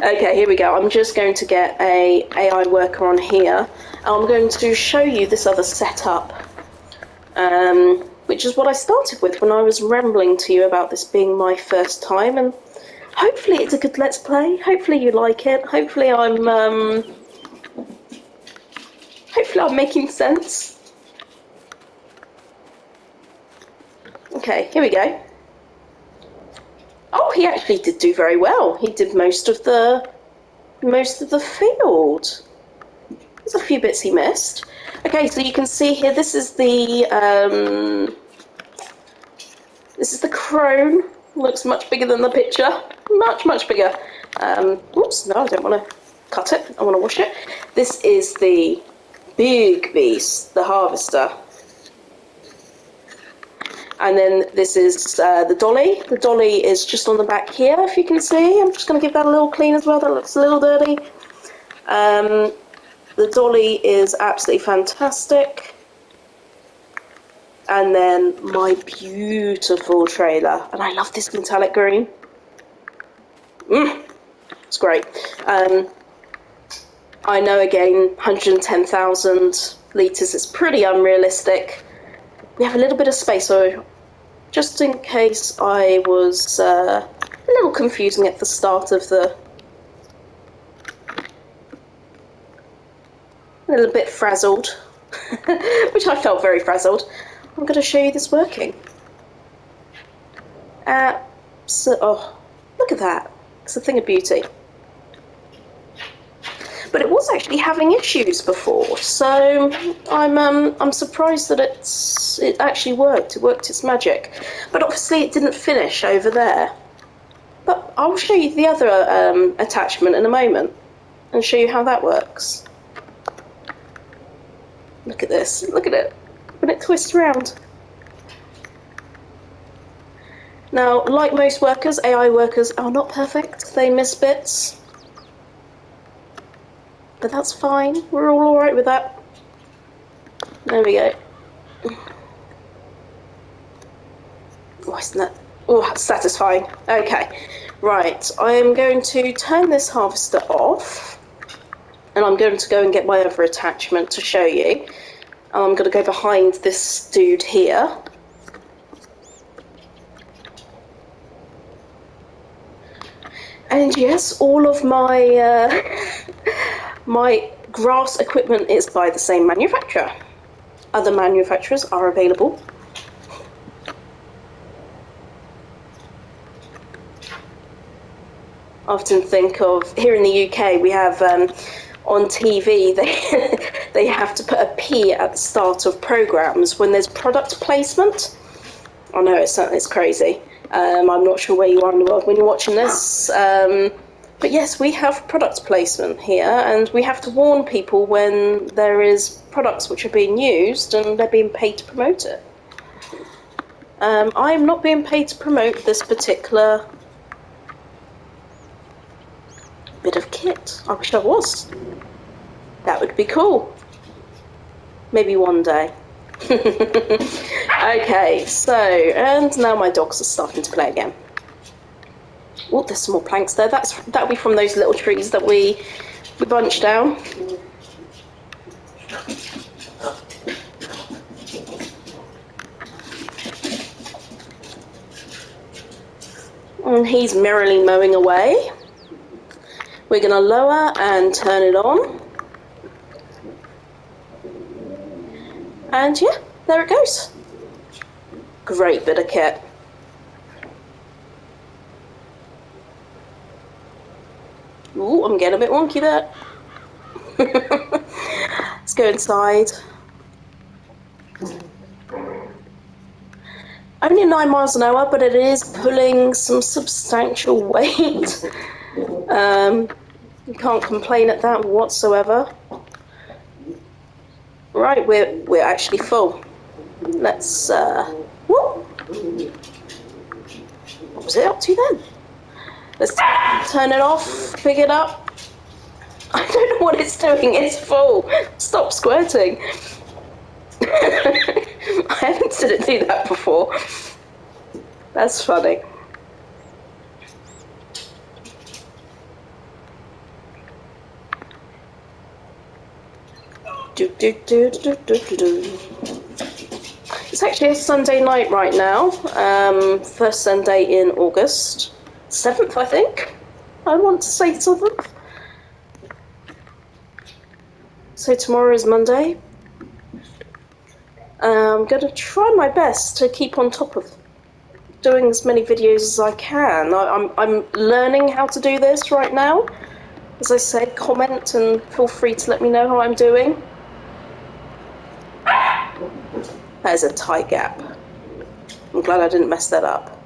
Okay, here we go. I'm just going to get a AI worker on here. I'm going to show you this other setup, which is what I started with when I was rambling to you about this being my first time. And hopefully it's a good Let's Play. Hopefully you like it. Hopefully I'm making sense. Okay, here we go. Oh, he actually did do very well. He did most of the field. There's a few bits he missed. Okay, so you can see here. This is the crone. Looks much bigger than the picture. Much bigger. Oops, no, I don't want to cut it. I want to wash it. This is the big beast, the harvester. And then this is the dolly. The dolly is just on the back here, if you can see. I'm just going to give that a little clean as well. That looks a little dirty. The dolly is absolutely fantastic. And then my beautiful trailer. And I love this metallic green. It's great. I know, again, 110,000 litres is pretty unrealistic. We have a little bit of space, so just in case I was a little confusing at the start of a little bit frazzled, which I felt very frazzled, I'm going to show you this working. Oh, look at that. It's a thing of beauty. But it was actually having issues before, so I'm surprised that it actually worked. It worked its magic, but obviously it didn't finish over there. But I'll show you the other attachment in a moment, and show you how that works. Look at this. Look at it when it twists around. Now, like most workers, AI workers are not perfect. They miss bits. But that's fine. We're all alright with that. There we go. Oh, isn't that... Oh, that's satisfying. Okay. Right. I am going to turn this harvester off. And I'm going to go and get my other attachment to show you. And I'm going to go behind this dude here. And yes, all of my... my grass equipment is by the same manufacturer. Other manufacturers are available. I often think of, here in the UK, we have on TV, they have to put a P at the start of programmes when there's product placement. I know, it's crazy. I'm not sure where you are in the world when you're watching this. But yes, we have product placement here, and we have to warn people when there is products which are being used and they're being paid to promote it. I am not being paid to promote this particular bit of kit. I wish I was. That would be cool. Maybe one day. Okay, so, and now my dogs are starting to play again. Oh, there's some more planks there. That'll be from those little trees that we bunched down. And he's merrily mowing away. We're going to lower and turn it on. And yeah, there it goes. Great bit of kit. Ooh, I'm getting a bit wonky there. Let's go inside. Only 9 miles an hour, but it is pulling some substantial weight. You can't complain at that whatsoever. Right, we're actually full. Let's whoop. What was it up to then? Let's turn it off, pick it up. I don't know what it's doing, it's full. Stop squirting. I haven't seen it do that before. That's funny. It's actually a Sunday night right now. First Sunday in August. 7th, I think. I want to say 7th. So tomorrow is Monday. I'm going to try my best to keep on top of doing as many videos as I can. I'm learning how to do this right now. As I said, comment and feel free to let me know how I'm doing. That is a tight gap. I'm glad I didn't mess that up.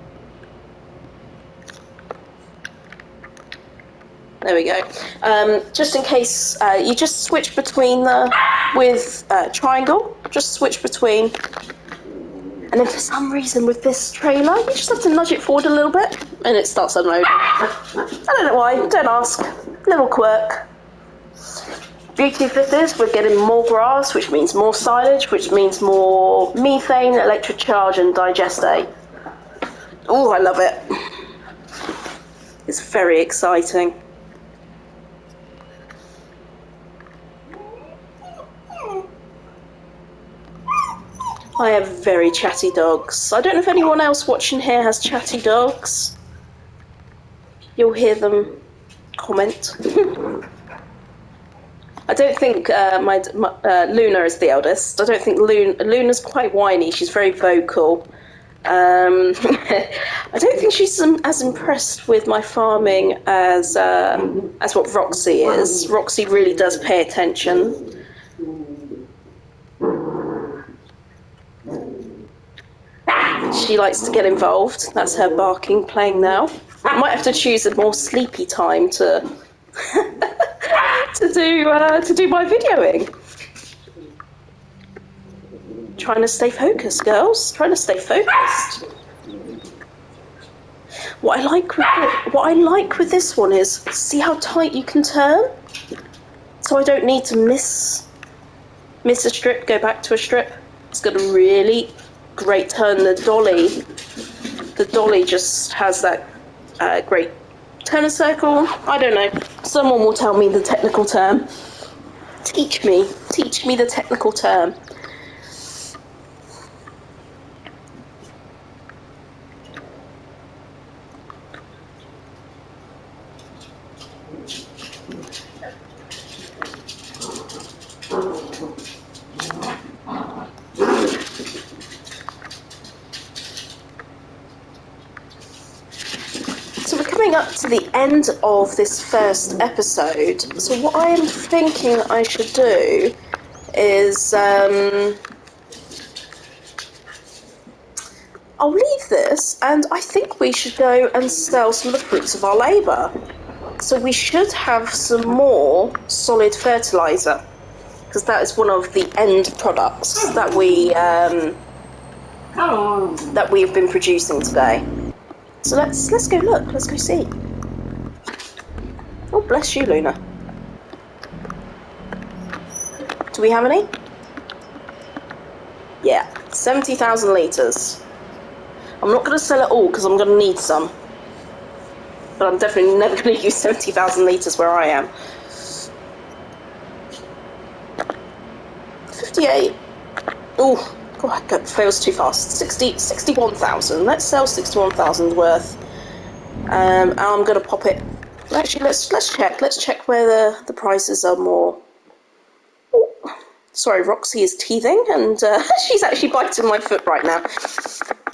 There we go. Just in case, you just switch between with triangle, just switch between. And then for some reason with this trailer, you just have to nudge it forward a little bit and it starts unloading. I don't know why, don't ask. Little quirk. Beauty of this is we're getting more grass, which means more silage, which means more methane, electric charge and digestate. Oh, I love it. It's very exciting. I have very chatty dogs. I don't know if anyone else watching here has chatty dogs. You'll hear them comment. I don't think Luna is the eldest. I don't think Luna's quite whiny. She's very vocal. I don't think she's as impressed with my farming as what Roxy is. Roxy really does pay attention. She likes to get involved. That's her barking playing now. I might have to choose a more sleepy time to to do my videoing. Trying to stay focused, girls. Trying to stay focused. What I like with this one is see how tight you can turn. So I don't need to miss a strip, go back to a strip. It's got a really great turn. The dolly just has that great turn a circle. I don't know. Someone will tell me the technical term. Teach me the technical term. Up to the end of this first episode, so what I am thinking I should do is I'll leave this and I think we should go and sell some of the fruits of our labour. So we should have some more solid fertiliser because that is one of the end products that we have been producing today. So let's go look, let's go see. Oh, bless you, Luna. Do we have any? Yeah, 70,000 litres. I'm not going to sell it all because I'm going to need some. But I'm definitely never going to use 70,000 litres where I am. 58. Oh. Oh, God, fails too fast. 61,000. Let's sell 61,000 worth. And I'm going to pop it. Actually, let's check. Let's check where the prices are more. Oh, sorry, Roxy is teething, and she's actually biting my foot right now.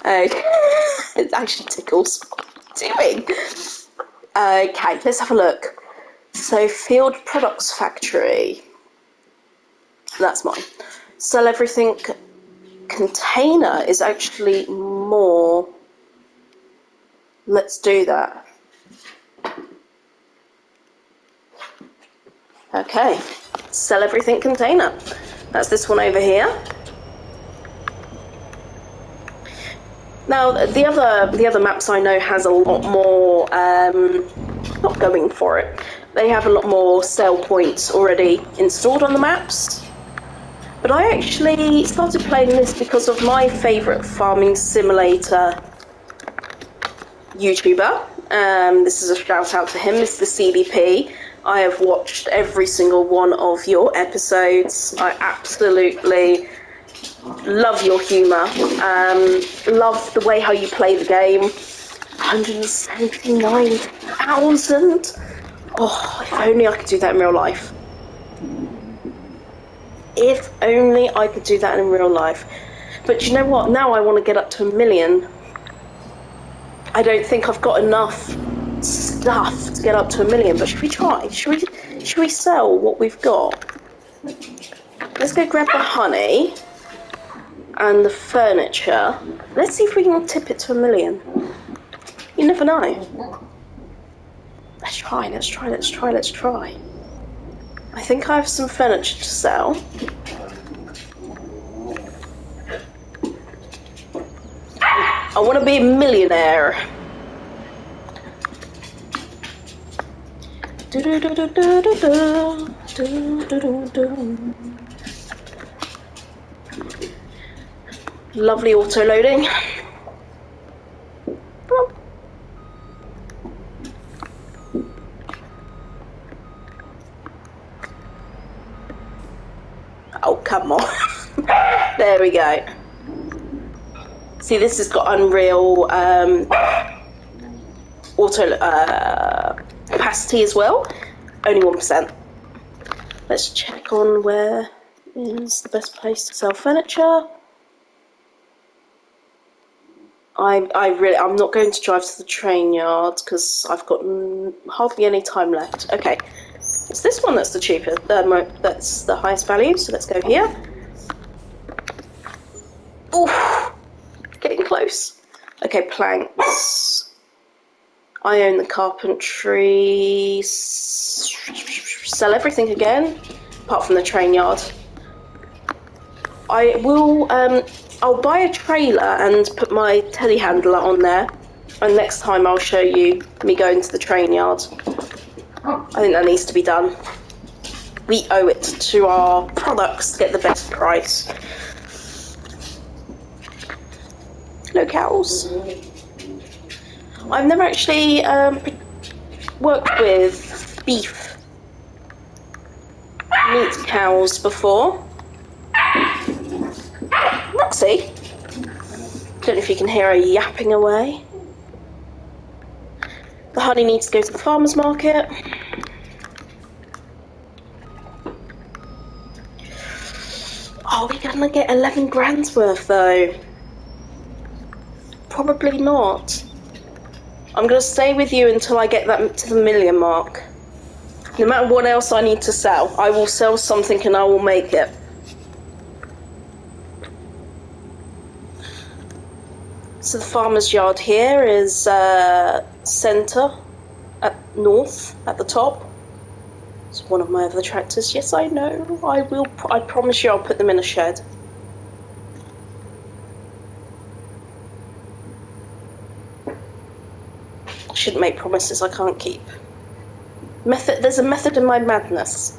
It actually tickles. What am I doing? Okay, let's have a look. So, Field Products Factory. That's mine. Sell everything. Container is actually more. Let's do that. Okay, sell everything container. That's this one over here. Now the other maps I know has a lot more not going for it. They have a lot more sell points already installed on the maps. But I actually started playing this because of my favourite farming simulator YouTuber. This is a shout out to him, Mr. CDP. I have watched every single one of your episodes. I absolutely love your humour. Love the way how you play the game. 179,000. Oh, if only I could do that in real life. If only I could do that in real life. But you know what? Now I want to get up to 1 million. I don't think I've got enough stuff to get up to 1 million, but should we try? Should we sell what we've got? Let's go grab the honey and the furniture. Let's see if we can tip it to 1 million. You never know. Let's try. I think I have some furniture to sell. I want to be a millionaire. Lovely auto loading. Oh, come on. There we go. See, this has got Unreal auto capacity as well. Only 1%. Let's check on where is the best place to sell furniture. I'm not going to drive to the train yard because I've got hardly any time left. Okay, it's this one that's the cheapest. That's the highest value. So let's go here. Oof, getting close. Okay, planks. I own the carpentry. Sell everything again, apart from the train yard. I will. I'll buy a trailer and put my telehandler on there, and next time I'll show you me going to the train yard. I think that needs to be done. We owe it to our products to get the best price. Hello, cows. I've never actually worked with beef meat cows before. Roxy, don't know if you can hear her yapping away. The honey needs to go to the farmer's market. Are we gonna get 11 grand's worth though? Probably not. I'm gonna stay with you until I get that to the 1 million mark. No matter what else I need to sell, I will sell something and I will make it. So the farmer's yard here is centre, at north, at the top. It's one of my other tractors. Yes, I know. I promise you I'll put them in a shed. I shouldn't make promises I can't keep. There's a method in my madness.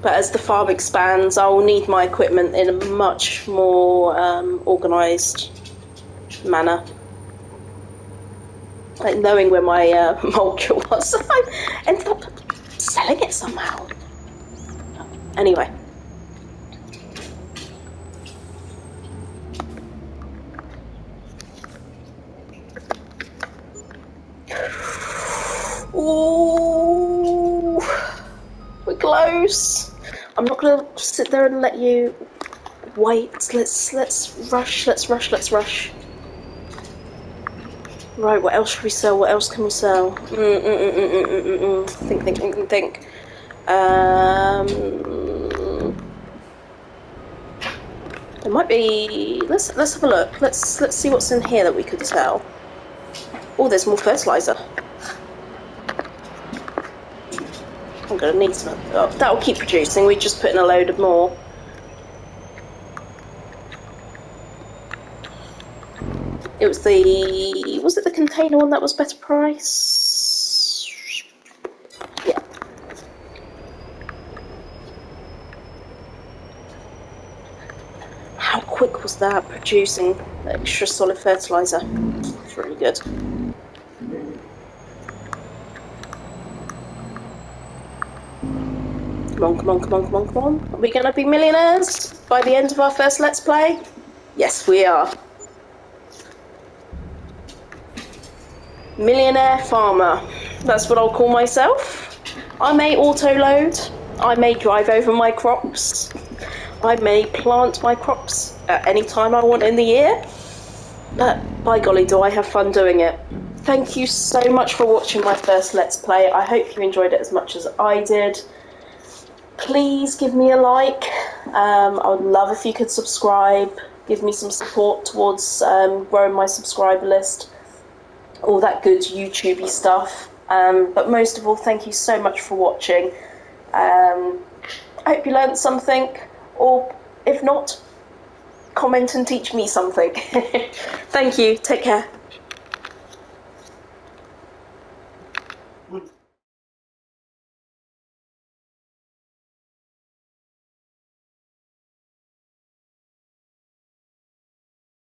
But as the farm expands, I will need my equipment in a much more organised manner. Like knowing where my mulcher was. I ended up selling it somehow. Anyway. Ooh, we're close. I'm not going to sit there and let you Wait, let's rush. Right, what else should we sell? What else can we sell? Think. There might be. Let's have a look. Let's see what's in here that we could sell. Oh, there's more fertilizer. I'm gonna need some. Oh, that'll keep producing. We just put in a load of more. It was it the container one that was better price? Yeah. How quick was that producing extra solid fertilizer? It's really good. Come on. Are we gonna be millionaires by the end of our first Let's Play? Yes, we are. Millionaire farmer. That's what I'll call myself. I may auto-load. I may drive over my crops. I may plant my crops at any time I want in the year. But by golly, do I have fun doing it. Thank you so much for watching my first Let's Play. I hope you enjoyed it as much as I did. Please give me a like. I would love if you could subscribe. Give me some support towards growing my subscriber list. All that good YouTube-y stuff. But most of all, thank you so much for watching. I hope you learned something, or if not, comment and teach me something. Thank you. Take care.